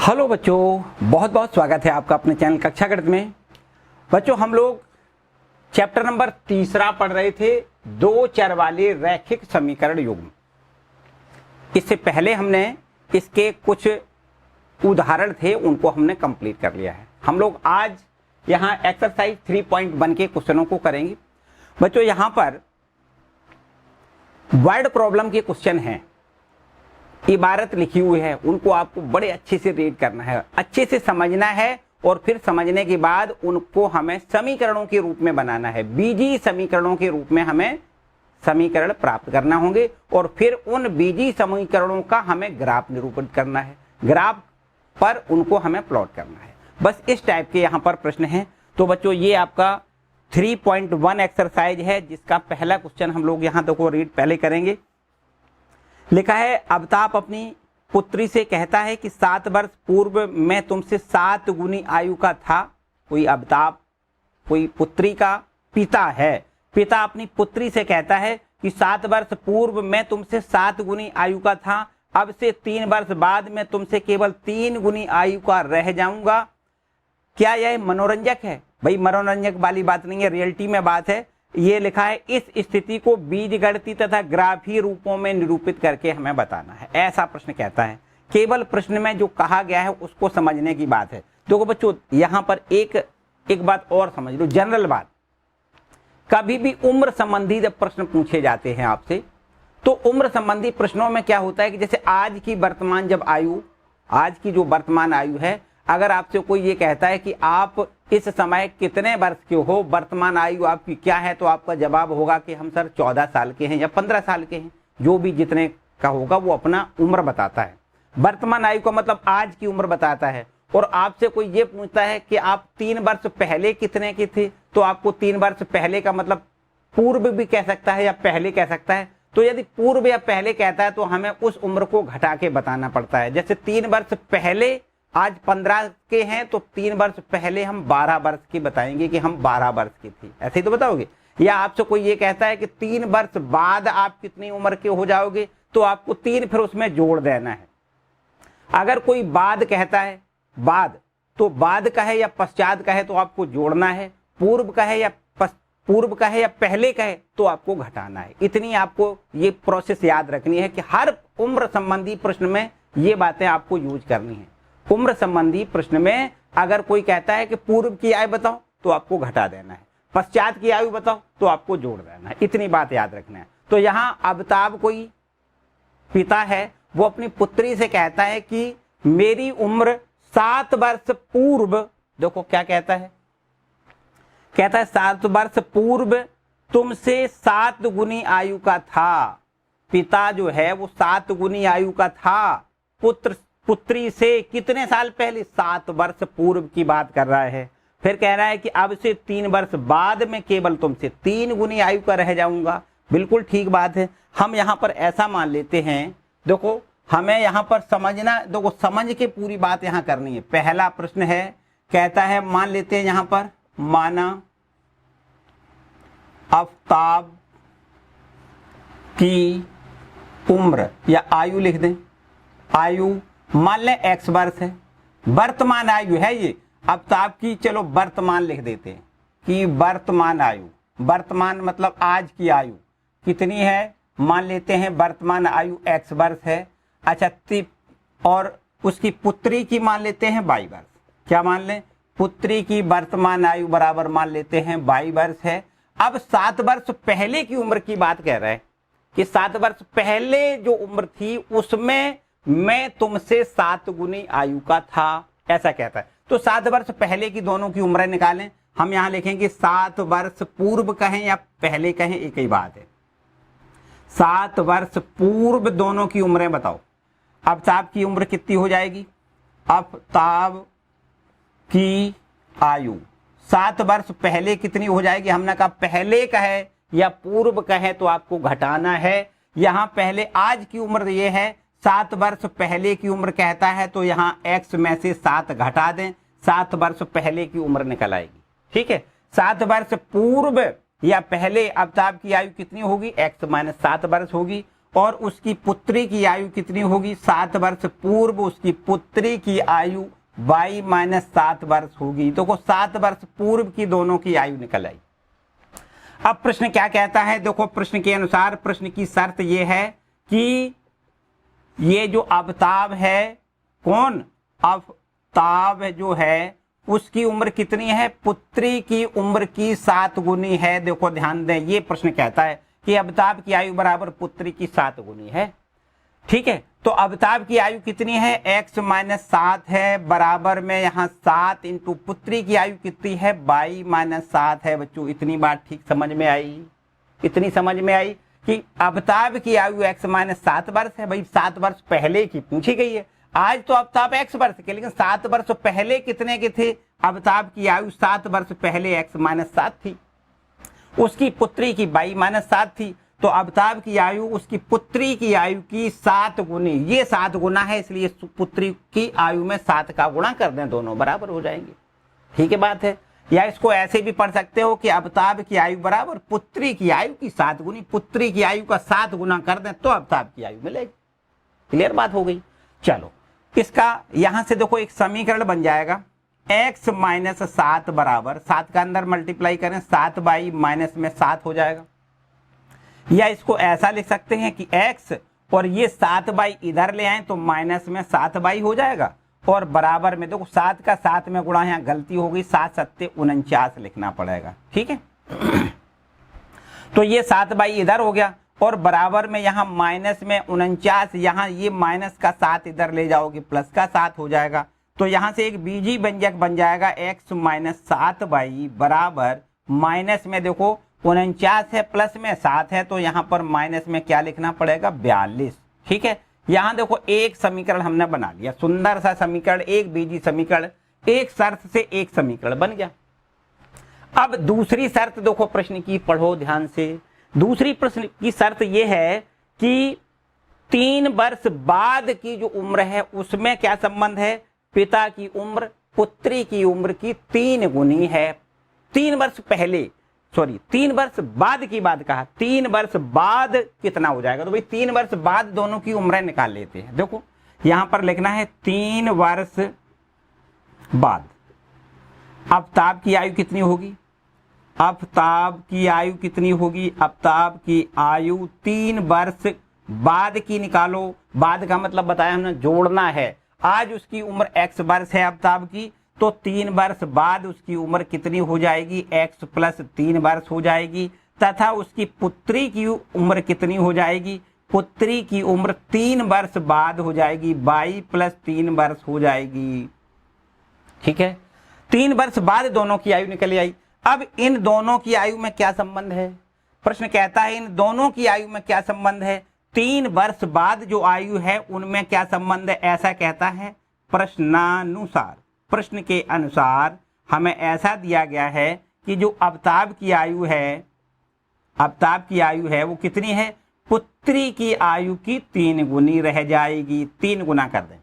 Hello बच्चों, बहुत बहुत स्वागत है आपका अपने चैनल कक्षा गणित में। बच्चों, हम लोग चैप्टर नंबर 3 पढ़ रहे थे, दो चर वाले रैखिक समीकरण युग्म। इससे पहले हमने इसके कुछ उदाहरण थे, उनको हमने कंप्लीट कर लिया है। हम लोग आज यहाँ एक्सरसाइज 3.1 के क्वेश्चनों को करेंगे। बच्चों, यहाँ पर वर्ड प्रॉब्लम के क्वेश्चन हैं, इबारत लिखी हुई है, उनको आपको बड़े अच्छे से रीड करना है, अच्छे से समझना है और फिर समझने के बाद उनको हमें समीकरणों के रूप में बनाना है। बीजीय समीकरणों के रूप में हमें समीकरण प्राप्त करना होंगे और फिर उन बीजीय समीकरणों का हमें ग्राफ निरूपित करना है। ग्राफ पर उनको हमें प्लॉट करना है। बस इस टाइप के यहाँ पर प्रश्न हैं। तो बच्चों, ये आपका 3.1 एक्सरसाइज है, जिसका पहला क्वेश्चन हम लोग यहाँ देखो रीड पहले करेंगे। लिखा है, अवताप अपनी पुत्री से कहता है कि 7 वर्ष पूर्व मैं तुमसे 7 गुनी आयु का था। कोई अवताप कोई पुत्री का पिता है। पिता अपनी पुत्री से कहता है कि 7 वर्ष पूर्व मैं तुमसे 7 गुनी आयु का था, अब से 3 वर्ष बाद मैं तुमसे केवल 3 गुनी आयु का रह जाऊंगा। क्या यह मनोरंजक है? भाई, मनोरंजक वाली बात नहीं है, रियलिटी में बात है। ये लिखा है, इस स्थिति को बीजगणितीय तथा ग्राफीय रूपों में निरूपित करके हमें बताना है। ऐसा प्रश्न कहता है। केवल प्रश्न में जो कहा गया है उसको समझने की बात है। देखो बच्चों, यहाँ पर एक बात और समझ लो, जनरल बात। कभी भी उम्र संबंधी जब प्रश्न पूछे जाते हैं आपसे, तो उम्र संबंधी प्रश्नों में क्या होता है कि जैसे आज की जो वर्तमान आयु है, अगर आपसे कोई ये कहता है कि आप इस समय कितने वर्ष के हो, वर्तमान आयु आपकी क्या है, तो आपका जवाब होगा कि हम सर 14 साल के हैं या 15 साल के हैं। जो भी जितने का होगा वो अपना उम्र बताता है। वर्तमान आयु का मतलब आज की उम्र बताता है। और आपसे कोई ये पूछता है कि आप 3 वर्ष पहले कितने के थे, तो आपको 3 वर्ष पहले का मतलब पूर्व भी कह सकता है या पहले कह सकता है। तो यदि पूर्व या पहले कहता है तो हमें उस उम्र को घटा के बताना पड़ता है। जैसे 3 वर्ष पहले आज 15 के हैं, तो 3 वर्ष पहले हम 12 वर्ष की बताएंगे कि हम 12 वर्ष की थी। ऐसे ही तो बताओगे। या आपसे कोई ये कहता है कि 3 वर्ष बाद आप कितनी उम्र के हो जाओगे, तो आपको 3 फिर उसमें जोड़ देना है। अगर कोई बाद कहता है, बाद तो बाद का है या पश्चात का है तो आपको जोड़ना है। पूर्व का है या पहले का है तो आपको घटाना है। इतनी आपको ये प्रोसेस याद रखनी है कि हर उम्र संबंधी प्रश्न में ये बातें आपको यूज करनी है। उम्र संबंधी प्रश्न में अगर कोई कहता है कि पूर्व की आयु बताओ तो आपको घटा देना है, पश्चात की आयु बताओ तो आपको जोड़ देना है। इतनी बात याद रखना है। तो यहाँ अवताप कोई पिता है, वो अपनी पुत्री से कहता है कि मेरी उम्र 7 वर्ष पूर्व, देखो क्या कहता है, 7 वर्ष पूर्व तुमसे 7 गुनी आयु का था। पिता जो है वो 7 गुनी आयु का था। पुत्री से कितने साल पहले? 7 वर्ष पूर्व की बात कर रहा है। फिर कह रहा है कि अब से 3 वर्ष बाद में केवल तुमसे 3 गुनी आयु का रह जाऊंगा। बिल्कुल ठीक बात है। हम यहाँ पर ऐसा मान लेते हैं, देखो हमें यहाँ पर समझना, देखो समझ के पूरी बात यहाँ करनी है। पहला प्रश्न है, कहता है, मान लेते हैं यहाँ पर, माना आफताब की उम्र या आयु लिख दें। आयु मान लें x वर्ष है, वर्तमान आयु है ये। आफताब की, चलो वर्तमान लिख देते हैं कि वर्तमान आयु, वर्तमान मतलब आज की आयु कितनी है, मान लेते हैं वर्तमान आयु x वर्ष है। अच्छा, और उसकी पुत्री की मान लेते हैं 22 वर्ष। क्या मान लें? पुत्री की वर्तमान आयु बराबर मान लेते हैं 22 वर्ष है। अब 7 वर्ष पहले की उम्र की बात कह रहे हैं कि 7 वर्ष पहले जो उम्र थी उसमें मैं तुमसे 7 गुनी आयु का था, ऐसा कहता है। तो 7 वर्ष पहले की दोनों की उम्रें निकालें। हम यहां लिखेंगे 7 वर्ष पूर्व कहें या पहले कहें, एक ही बात है। 7 वर्ष पूर्व दोनों की उम्रें बताओ। आफताब की उम्र कितनी हो जाएगी? आफताब की आयु 7 वर्ष पहले कितनी हो जाएगी? हमने कहा पहले कहे या पूर्व कहे तो आपको घटाना है। यहां पहले आज की उम्र ये है, 7 वर्ष पहले की उम्र कहता है, तो यहाँ x में से 7 घटा दें, 7 वर्ष पहले की उम्र निकल आएगी। ठीक है। 7 वर्ष पूर्व या पहले आफताब की आयु कितनी होगी? x - 7 वर्ष होगी। और उसकी पुत्री की आयु कितनी होगी 7 वर्ष पूर्व उसकी पुत्री की आयु y माइनस 7 वर्ष होगी। देखो 7 वर्ष पूर्व की दोनों की आयु निकल आई। अब प्रश्न क्या कहता है, देखो प्रश्न के अनुसार प्रश्न की शर्त यह है कि ये जो अवताब है, कौन अवताब जो है उसकी उम्र कितनी है, पुत्री की उम्र की 7 गुनी है। देखो ध्यान दें, ये प्रश्न कहता है कि अवताब की आयु बराबर पुत्री की 7 गुनी है। ठीक है, तो अवताब की आयु कितनी है, x माइनस 7 है, बराबर में यहाँ 7 इंटू पुत्री की आयु कितनी है y माइनस 7 है। बच्चों इतनी बात ठीक समझ में आई, इतनी समझ में आई कि अवताब की आयु x माइनस 7 वर्ष है। भाई 7 वर्ष पहले की पूछी गई है, आज तो अवताब x वर्ष के, लेकिन 7 वर्ष पहले कितने के थे, अवताब की आयु 7 वर्ष पहले x माइनस 7 थी, उसकी पुत्री की y माइनस 7 थी। तो अवताब की आयु उसकी पुत्री की आयु की 7 गुनी, ये 7 गुना है, इसलिए पुत्री की आयु में 7 का गुणा कर दें, दोनों बराबर हो जाएंगे। ठीक है बात है। या इसको ऐसे भी पढ़ सकते हो कि अवताब की आयु बराबर पुत्री की आयु की 7 गुनी, पुत्री की आयु का 7 गुना कर दें तो अवताब की आयु मिलेगी। क्लियर बात हो गई। चलो इसका यहां से देखो एक समीकरण बन जाएगा, x माइनस 7 बराबर 7 का अंदर मल्टीप्लाई करें 7 बाई माइनस में 7 हो जाएगा। या इसको ऐसा लिख सकते हैं कि x और ये 7 बाई इधर ले आए तो माइनस में 7 बाई हो जाएगा, और बराबर में देखो 7 का 7 में गुणा, यहाँ गलती हो गई, 7 सत्ते 49 लिखना पड़ेगा। ठीक है तो ये 7 बाई इधर हो गया, और बराबर में यहाँ माइनस में 49, यहाँ ये माइनस का 7 इधर ले जाओगे प्लस का 7 हो जाएगा। तो यहाँ से एक बीजी व्यंजक बन जाएगा x माइनस 7 बाई बराबर माइनस में देखो 49 है प्लस में 7 है, तो यहाँ पर माइनस में क्या लिखना पड़ेगा 42। ठीक है, यहाँ देखो एक समीकरण हमने बना लिया, सुंदर सा समीकरण, एक बीजी समीकरण, एक शर्त से एक समीकरण बन गया। अब दूसरी शर्त देखो प्रश्न की, पढ़ो ध्यान से। दूसरी प्रश्न की शर्त यह है कि 3 वर्ष बाद की जो उम्र है उसमें क्या संबंध है, पिता की उम्र पुत्री की उम्र की 3 गुनी है। 3 वर्ष पहले, सॉरी 3 वर्ष बाद की बात कहा, 3 वर्ष बाद कितना हो जाएगा, तो भाई 3 वर्ष बाद दोनों की उम्रें निकाल लेते हैं। देखो यहां पर लिखना है 3 वर्ष बाद अवताब की आयु कितनी होगी, अवताब की आयु कितनी होगी, अवताब की आयु 3 वर्ष बाद की निकालो। बाद का मतलब बताया हमने, जोड़ना है। आज उसकी उम्र x वर्ष है अवताब की, तो 3 वर्ष बाद उसकी उम्र कितनी हो जाएगी, x प्लस 3 वर्ष हो जाएगी, तथा उसकी पुत्री की उम्र कितनी हो जाएगी, पुत्री की उम्र 3 वर्ष बाद हो जाएगी, y प्लस 3 वर्ष हो जाएगी। ठीक है, 3 वर्ष बाद दोनों की आयु निकल आई। अब इन दोनों की आयु में क्या संबंध है, प्रश्न कहता है इन दोनों की आयु में क्या संबंध है, 3 वर्ष बाद जो आयु है उनमें क्या संबंध है, ऐसा कहता है प्रश्नानुसार। प्रश्न के अनुसार हमें ऐसा दिया गया है कि जो अवताब की आयु है, अवताब की आयु है वो कितनी है, पुत्री की आयु की 3 गुनी रह जाएगी। 3 गुना कर दें,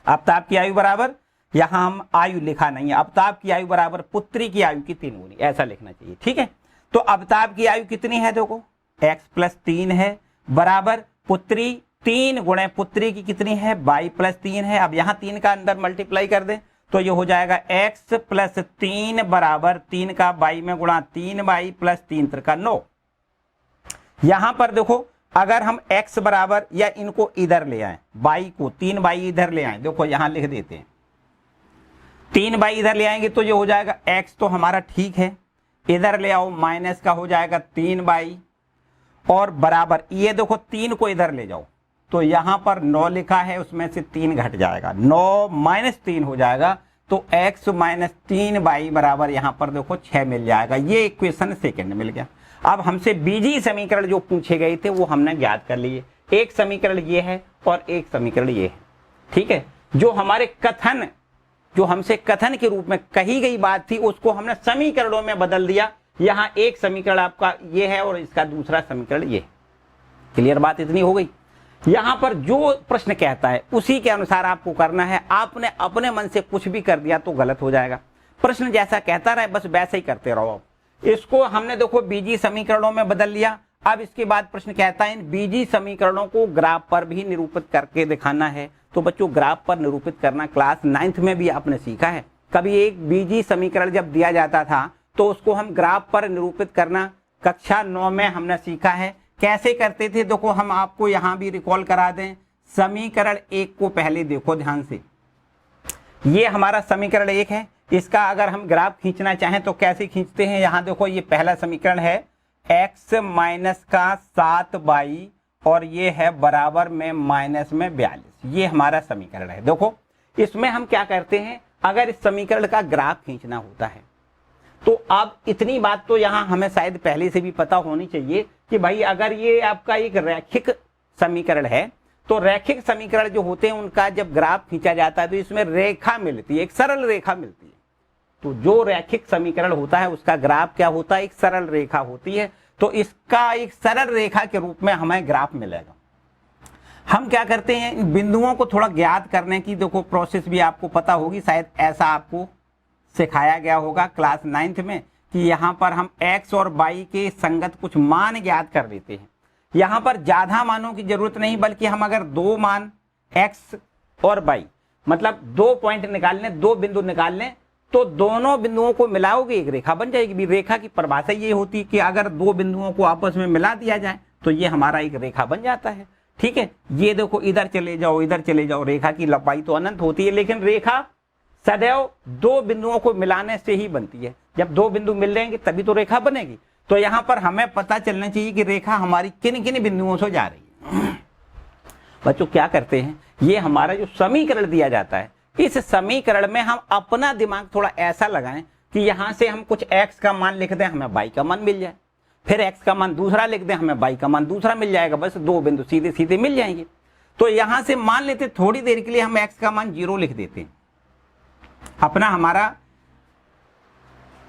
अवताब की आयु बराबर, यहां हम आयु लिखा नहीं है, अवताब की आयु बराबर पुत्री की आयु की 3 गुनी, ऐसा लिखना चाहिए। ठीक है, तो अवताब की आयु कितनी है, देखो x प्लस 3 है, बराबर पुत्री 3 गुणे पुत्री की कितनी है, y प्लस 3 है। अब यहाँ 3 का अंदर मल्टीप्लाई कर दें तो ये हो जाएगा x प्लस 3 बराबर 3 का y में गुणा 3y प्लस 3 त्रिका 9। यहां पर देखो अगर हम x बराबर, या इनको इधर ले आए, y को 3y इधर ले आए, देखो यहां लिख देते हैं 3y इधर ले आएंगे तो ये हो जाएगा x तो हमारा ठीक है, इधर ले आओ माइनस का हो जाएगा 3y, और बराबर ये देखो 3 को इधर ले जाओ तो यहां पर 9 लिखा है, उसमें से 3 घट जाएगा, 9 माइनस 3 हो जाएगा, तो x माइनस 3y बराबर यहां पर देखो 6 मिल जाएगा। ये इक्वेशन सेकंड मिल गया। अब हमसे बीजी समीकरण जो पूछे गए थे वो हमने ज्ञात कर लिए। एक समीकरण ये है और एक समीकरण ये है। ठीक है, जो हमारे कथन, जो हमसे कथन के रूप में कही गई बात थी उसको हमने समीकरणों में बदल दिया। यहाँ एक समीकरण आपका ये है और इसका दूसरा समीकरण ये। क्लियर बात इतनी हो गई। यहाँ पर जो प्रश्न कहता है उसी के अनुसार आपको करना है। आपने अपने मन से कुछ भी कर दिया तो गलत हो जाएगा। प्रश्न जैसा कहता रहे बस वैसे ही करते रहो। इसको हमने देखो बीजी समीकरणों में बदल लिया। अब इसके बाद प्रश्न कहता है इन बीजीय समीकरणों को ग्राफ पर भी निरूपित करके दिखाना है। तो बच्चों ग्राफ पर निरूपित करना क्लास 9th में भी आपने सीखा है। कभी एक बीजीय समीकरण जब दिया जाता था तो उसको हम ग्राफ पर निरूपित करना कक्षा 9 में हमने सीखा है। कैसे करते थे देखो, हम आपको यहां भी रिकॉल करा दें। समीकरण 1 को पहले देखो ध्यान से, ये हमारा समीकरण 1 है। इसका अगर हम ग्राफ खींचना चाहें तो कैसे खींचते हैं, यहां देखो ये पहला समीकरण है x माइनस का 7y और ये है बराबर में माइनस में 42। ये हमारा समीकरण है। देखो इसमें हम क्या करते हैं, अगर इस समीकरण का ग्राफ खींचना होता है तो अब इतनी बात तो यहां हमें शायद पहले से भी पता होनी चाहिए कि भाई अगर ये आपका एक रैखिक समीकरण है तो रैखिक समीकरण जो होते हैं उनका जब ग्राफ खींचा जाता है तो इसमें रेखा मिलती है, एक सरल रेखा मिलती है। तो जो रैखिक समीकरण होता है उसका ग्राफ क्या होता है, एक सरल रेखा होती है। तो इसका एक सरल रेखा के रूप में हमें ग्राफ मिलेगा। हम क्या करते हैं, इन बिंदुओं को थोड़ा ज्ञात करने की देखो प्रोसेस भी आपको पता होगी, शायद ऐसा आपको सिखाया गया होगा क्लास 9th में कि यहाँ पर हम x और y के संगत कुछ मान ज्ञात कर देते हैं। यहाँ पर ज्यादा मानों की जरूरत नहीं, बल्कि हम अगर दो मान x और y मतलब 2 पॉइंट निकाल लें, 2 बिंदु निकाल लें, तो दोनों बिंदुओं को मिलाओगे एक रेखा बन जाएगी। भी रेखा की परिभाषा ये होती है कि अगर 2 बिंदुओं को आपस में मिला दिया जाए तो ये हमारा एक रेखा बन जाता है। ठीक है, ये देखो इधर चले जाओ इधर चले जाओ, रेखा की लंबाई तो अनंत होती है, लेकिन रेखा सदैव 2 बिंदुओं को मिलाने से ही बनती है। जब 2 बिंदु मिल जाएंगे तभी तो रेखा बनेगी। तो यहाँ पर हमें पता चलना चाहिए कि रेखा हमारी किन किन बिंदुओं से जा रही है। बच्चों क्या करते हैं, ये हमारा जो समीकरण दिया जाता है, इस समीकरण में हम अपना दिमाग थोड़ा ऐसा लगाएं कि यहां से हम कुछ x का मान लिख दें, हमें y का मान मिल जाए, फिर x का मान दूसरा लिख दें, हमें y का मान दूसरा मिल जाएगा। बस 2 बिंदु सीधे सीधे मिल जाएंगे। तो यहां से मान लेते थोड़ी देर के लिए हम x का मान 0 लिख देते हैं। अपना हमारा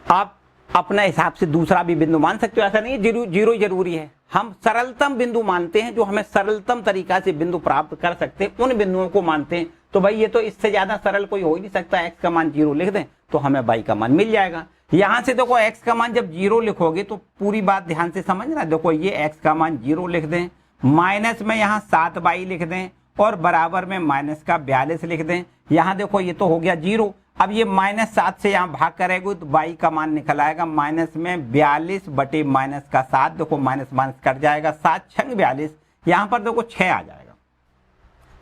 आप अपने हिसाब से दूसरा भी बिंदु मान सकते हो, ऐसा नहीं है जीरो जरूरी है। हम सरलतम बिंदु मानते हैं, जो हमें सरलतम तरीका से बिंदु प्राप्त कर सकते हैं उन बिंदुओं को मानते हैं। तो भाई ये तो इससे ज्यादा सरल कोई हो ही नहीं सकता। x का मान 0 लिख दें तो हमें y का मान मिल जाएगा। यहां से देखो x का मान जब 0 लिखोगे तो पूरी बात ध्यान से समझना। देखो ये x का मान 0 लिख दें, माइनस में यहाँ 7y लिख दें और बराबर में माइनस का 42 लिख दें। यहाँ देखो ये तो हो गया 0। अब ये -7 से यहाँ भाग करेंगे तो y का मान निकल आएगा माइनस में 42 बटे माइनस का 7। देखो माइनस माइनस कट जाएगा, 7 छंग 42, यहाँ पर देखो 6 आ जाएगा।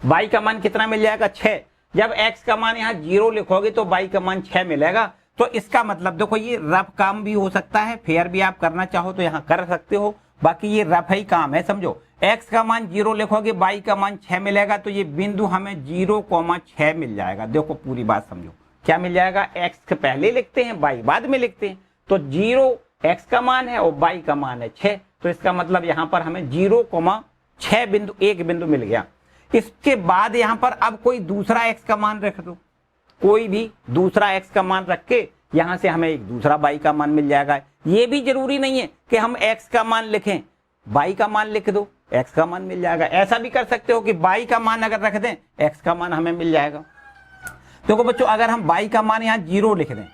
y का मान कितना मिल जाएगा, 6। जब x का मान यहाँ 0 लिखोगे तो y का मान 6 मिलेगा। तो इसका मतलब देखो ये रफ काम भी हो सकता है, फेयर भी आप करना चाहो तो यहाँ कर सकते हो, बाकी ये रफ ही काम है समझो। x का मान 0 लिखोगे, y का मान 6 मिलेगा, तो ये बिंदु हमें 0,6 मिल जाएगा। देखो पूरी बात समझो, क्या मिल जाएगा, x पहले लिखते हैं y बाद में लिखते हैं। तो 0 x का मान है और y का मान है 6, तो इसका मतलब यहाँ पर हमें 0,6 बिंदु एक बिंदु मिल गया। इसके बाद यहाँ पर अब कोई दूसरा x का मान रख दो, कोई भी दूसरा x का मान रख के यहाँ से हमें एक दूसरा y का मान मिल जाएगा। ये भी जरूरी नहीं है कि हम x का मान लिखें, y का मान लिख दो x का मान मिल जाएगा। ऐसा भी कर सकते हो कि y का मान अगर रख दें x का मान हमें मिल जाएगा। देखो बच्चों अगर हम y का मान यहाँ 0 लिख दें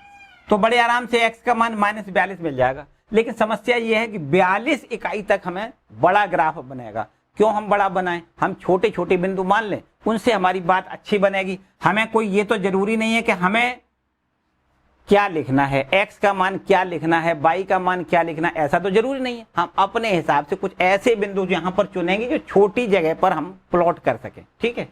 तो बड़े आराम से x का मान -42 मिल जाएगा। लेकिन समस्या ये है कि 42 इकाई तक हमें बड़ा ग्राफ बनेगा। क्यों हम बड़ा बनाएं, हम छोटे छोटे बिंदु मान लें, उनसे हमारी बात अच्छी बनेगी। हमें कोई ये तो जरूरी नहीं है कि हमें क्या लिखना है, x का मान क्या लिखना है, y का मान क्या लिखना है, ऐसा तो जरूरी नहीं है। हम अपने हिसाब से कुछ ऐसे बिंदु यहाँ पर चुनेंगे जो छोटी जगह पर हम प्लॉट कर सकें। ठीक है,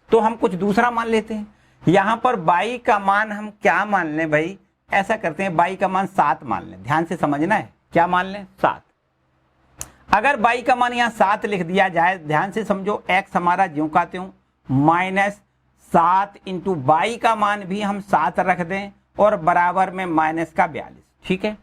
तो हम कुछ दूसरा मान लेते हैं। यहाँ पर y का मान हम क्या मान लें भाई, ऐसा करते हैं y का मान 7 मान लें। ध्यान से समझना है, क्या मान लें, 7। अगर y का मान यहाँ 7 लिख दिया जाए, ध्यान से समझो, x हमारा ज्यों का त्यों -7 इंटू y का मान भी हम 7 रख दें और बराबर में माइनस का 42। ठीक है,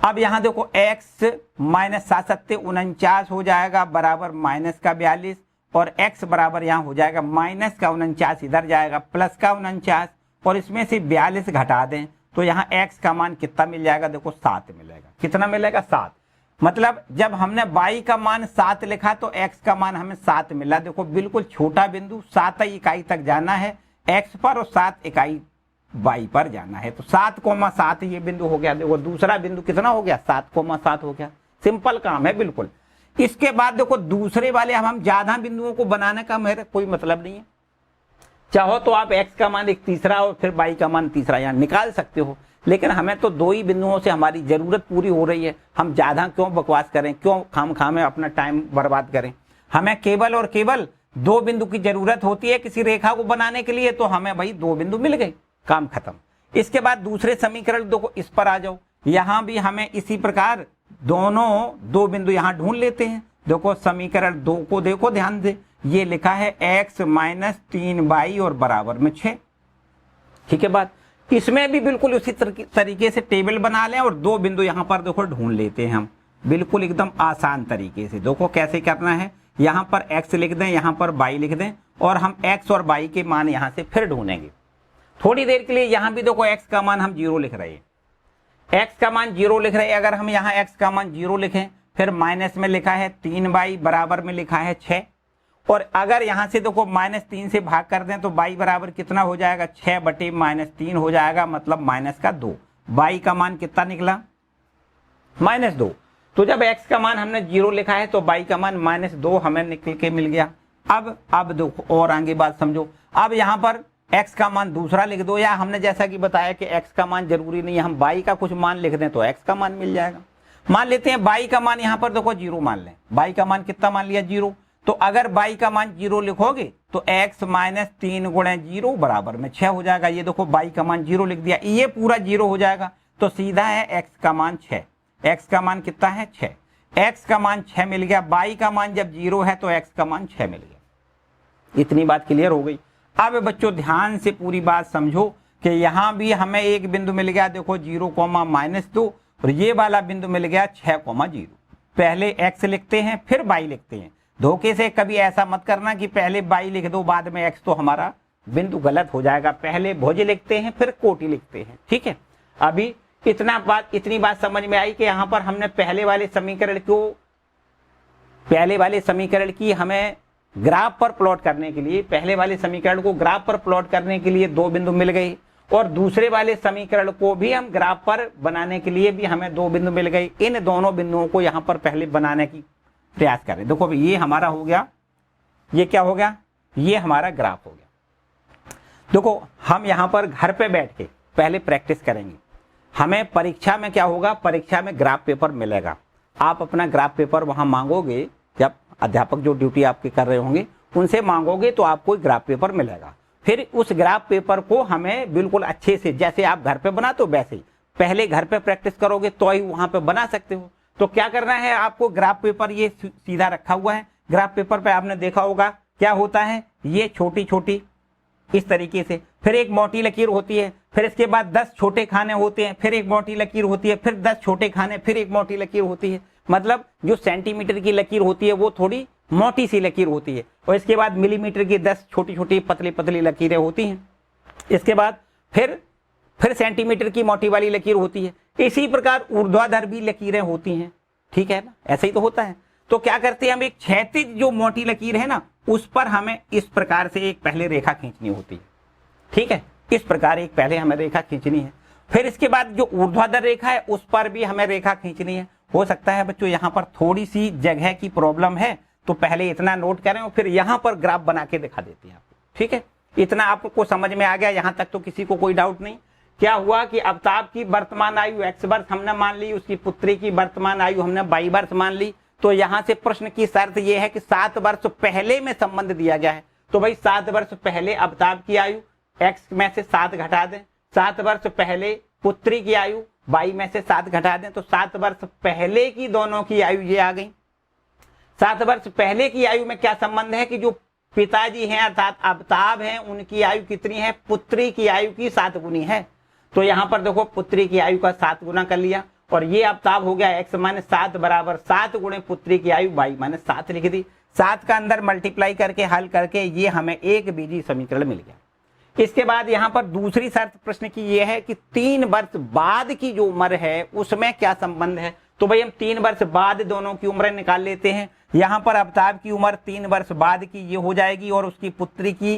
अब यहाँ देखो x -7 × 49 हो जाएगा बराबर माइनस का 42 और x बराबर यहाँ हो जाएगा माइनस का 49, इधर जाएगा प्लस का 49 और इसमें से 42 घटा दें तो यहाँ x का मान कितना मिल जाएगा, देखो 7 मिलेगा। कितना मिलेगा, 7। मतलब जब हमने y का मान 7 लिखा तो x का मान हमें 7 मिला। देखो बिल्कुल छोटा बिंदु, 7 इकाई तक जाना है x पर और 7 इकाई y पर जाना है। तो 7,7 ये बिंदु हो गया। देखो दूसरा बिंदु कितना हो गया, 7,7 हो गया। सिंपल काम है बिल्कुल। इसके बाद देखो दूसरे वाले हम ज्यादा बिंदुओं को बनाने का मेरा कोई मतलब नहीं है। चाहो तो आप x का मान एक तीसरा और फिर y का मान तीसरा यहाँ निकाल सकते हो, लेकिन हमें तो 2 ही बिंदुओं से हमारी जरूरत पूरी हो रही है। हम ज्यादा क्यों बकवास करें, क्यों खामखामे अपना टाइम बर्बाद करें। हमें केवल और केवल 2 बिंदु की जरूरत होती है किसी रेखा को बनाने के लिए, तो हमें भाई 2 बिंदु मिल गए, काम खत्म। इसके बाद दूसरे समीकरण देखो, इस पर आ जाओ। यहां भी हमें इसी प्रकार दोनों 2 बिंदु यहां ढूंढ लेते हैं। देखो समीकरण 2 को देखो ध्यान से, ये लिखा है x माइनस 3y और बराबर में 6। ठीक है बात। इसमें भी बिल्कुल उसी तरीके से टेबल बना लें और 2 बिंदु यहां पर देखो ढूंढ लेते हैं हम, बिल्कुल एकदम आसान तरीके से। देखो कैसे करना है, यहां पर x लिख दें, यहां पर y लिख दें और हम x और y के मान यहां से फिर ढूंढेंगे। थोड़ी देर के लिए यहां भी देखो x का मान हम 0 लिख रहे हैं, x का मान 0 लिख रहे हैं। अगर हम यहाँ x का मान 0 लिखें, फिर माइनस में लिखा है 3y बराबर में लिखा है 6, और अगर यहां से देखो -3 से भाग कर दें तो y बराबर कितना हो जाएगा, 6 बटे -3 हो जाएगा, मतलब माइनस का 2। y का मान कितना निकला, -2। तो जब x का मान हमने 0 लिखा है तो y का मान -2 हमें निकल के मिल गया। अब देखो और आगे बात समझो। अब यहाँ पर x का मान दूसरा लिख दो, या हमने जैसा कि बताया कि x का मान जरूरी नहीं है, हम y का कुछ मान लिख दें तो x का मान मिल जाएगा। मान लेते हैं y का मान यहाँ पर देखो 0 मान लें, y का मान कितना मान लिया, 0। तो अगर y का मान 0 लिखोगे तो x माइनस 3 गुणे 0 बराबर में 6 हो जाएगा। ये देखो y का मान 0 लिख दिया, ये पूरा 0 हो जाएगा, तो सीधा है x का मान 6। x का मान कितना है, 6। x का मान 6 मिल गया, y का मान जब 0 है तो x का मान 6 मिल गया। इतनी बात क्लियर हो गई। अब बच्चों ध्यान से पूरी बात समझो कि यहां भी हमें एक बिंदु मिल गया, देखो 0,-2, और ये वाला बिंदु मिल गया 6,0। पहले x लिखते हैं फिर y लिखते हैं। धोखे से कभी ऐसा मत करना कि पहले y लिख दो बाद में x, तो हमारा बिंदु गलत हो जाएगा। पहले भुज लिखते हैं फिर कोटि लिखते हैं। ठीक है, अभी इतनी बात समझ में आई कि यहाँ पर हमने पहले वाले समीकरण की हमें ग्राफ पर प्लॉट करने के लिए, पहले वाले समीकरण को ग्राफ पर प्लॉट करने के लिए 2 बिंदु मिल गए, और दूसरे वाले समीकरण को भी हम ग्राफ पर बनाने के लिए भी हमें 2 बिंदु मिल गए। इन दोनों बिंदुओं को यहाँ पर पहले बनाने की प्रयास करें। देखो ये हमारा हो गया, ये क्या हो गया, ये हमारा ग्राफ हो गया। देखो हम यहाँ पर घर पे बैठ के पहले प्रैक्टिस करेंगे। हमें परीक्षा में क्या होगा, परीक्षा में ग्राफ पेपर मिलेगा। आप अपना ग्राफ पेपर वहां मांगोगे, जब अध्यापक जो ड्यूटी आपके कर रहे होंगे उनसे मांगोगे तो आपको ग्राफ पेपर मिलेगा। फिर उस ग्राफ पेपर को हमें बिल्कुल अच्छे से, जैसे आप घर पे बनाते हो वैसे ही पहले घर पे प्रैक्टिस करोगे तो ही वहां पे बना सकते हो। तो क्या करना है आपको, ग्राफ पेपर ये सीधा रखा हुआ है। ग्राफ पेपर पे आपने देखा होगा क्या होता है, ये छोटी छोटी इस तरीके से, फिर एक मोटी लकीर होती है, फिर इसके बाद 10 छोटे खाने होते हैं, फिर एक मोटी लकीर होती है, फिर 10 छोटे खाने, फिर एक मोटी लकीर होती है। मतलब जो सेंटीमीटर की लकीर होती है वो थोड़ी मोटी सी लकीर होती है, और इसके बाद मिलीमीटर की 10 छोटी छोटी पतली पतली लकीरें होती हैं। इसके बाद फिर सेंटीमीटर की मोटी वाली लकीर होती है। इसी प्रकार ऊर्ध्वाधर भी लकीरें होती हैं। ठीक है ना, ऐसा ही तो होता है। तो क्या करते हैं हम, एक क्षैतिज जो मोटी लकीर है ना, उस पर हमें इस प्रकार से एक पहले रेखा खींचनी होती है। ठीक है, इस प्रकार एक पहले हमें रेखा खींचनी है। फिर इसके बाद जो ऊर्ध्वाधर रेखा है उस पर भी हमें रेखा खींचनी है। हो सकता है बच्चों यहाँ पर थोड़ी सी जगह की प्रॉब्लम है, तो पहले इतना नोट करें और फिर यहाँ पर ग्राफ बना के दिखा देते हैं आपको। ठीक है, इतना आपको समझ में आ गया, यहाँ तक तो किसी को कोई डाउट नहीं। क्या हुआ कि अवताब की वर्तमान आयु x वर्ष हमने मान ली, उसकी पुत्री की वर्तमान आयु हमने y वर्ष मान ली। तो यहाँ से प्रश्न की शर्त यह है कि 7 वर्ष पहले में संबंध दिया गया है, तो भाई 7 वर्ष पहले अवताब की आयु x में से 7 घटा दें, 7 वर्ष पहले पुत्री की आयु y में से 7 घटा दें, तो 7 वर्ष पहले की दोनों की आयु ये आ गई। 7 वर्ष पहले की आयु में क्या संबंध है कि जो पिताजी हैं अर्थात अवताब हैं, उनकी आयु कितनी है, पुत्री की आयु की 7 गुनी है। तो यहाँ पर देखो पुत्री की आयु का 7 गुना कर लिया, और ये अवताब हो गया x माइनस 7 बराबर 7 गुणे पुत्री की आयु y माइनस 7 लिख दी। 7 का अंदर मल्टीप्लाई करके हल करके ये हमें एक बीजीय समीकरण मिल गया। इसके बाद यहाँ पर दूसरी शर्त प्रश्न की ये है कि 3 वर्ष बाद की जो उम्र है उसमें क्या संबंध है। तो भाई हम 3 वर्ष बाद दोनों की उम्र निकाल लेते हैं। यहाँ पर अवताब की उम्र 3 वर्ष बाद की ये हो जाएगी, और उसकी पुत्री की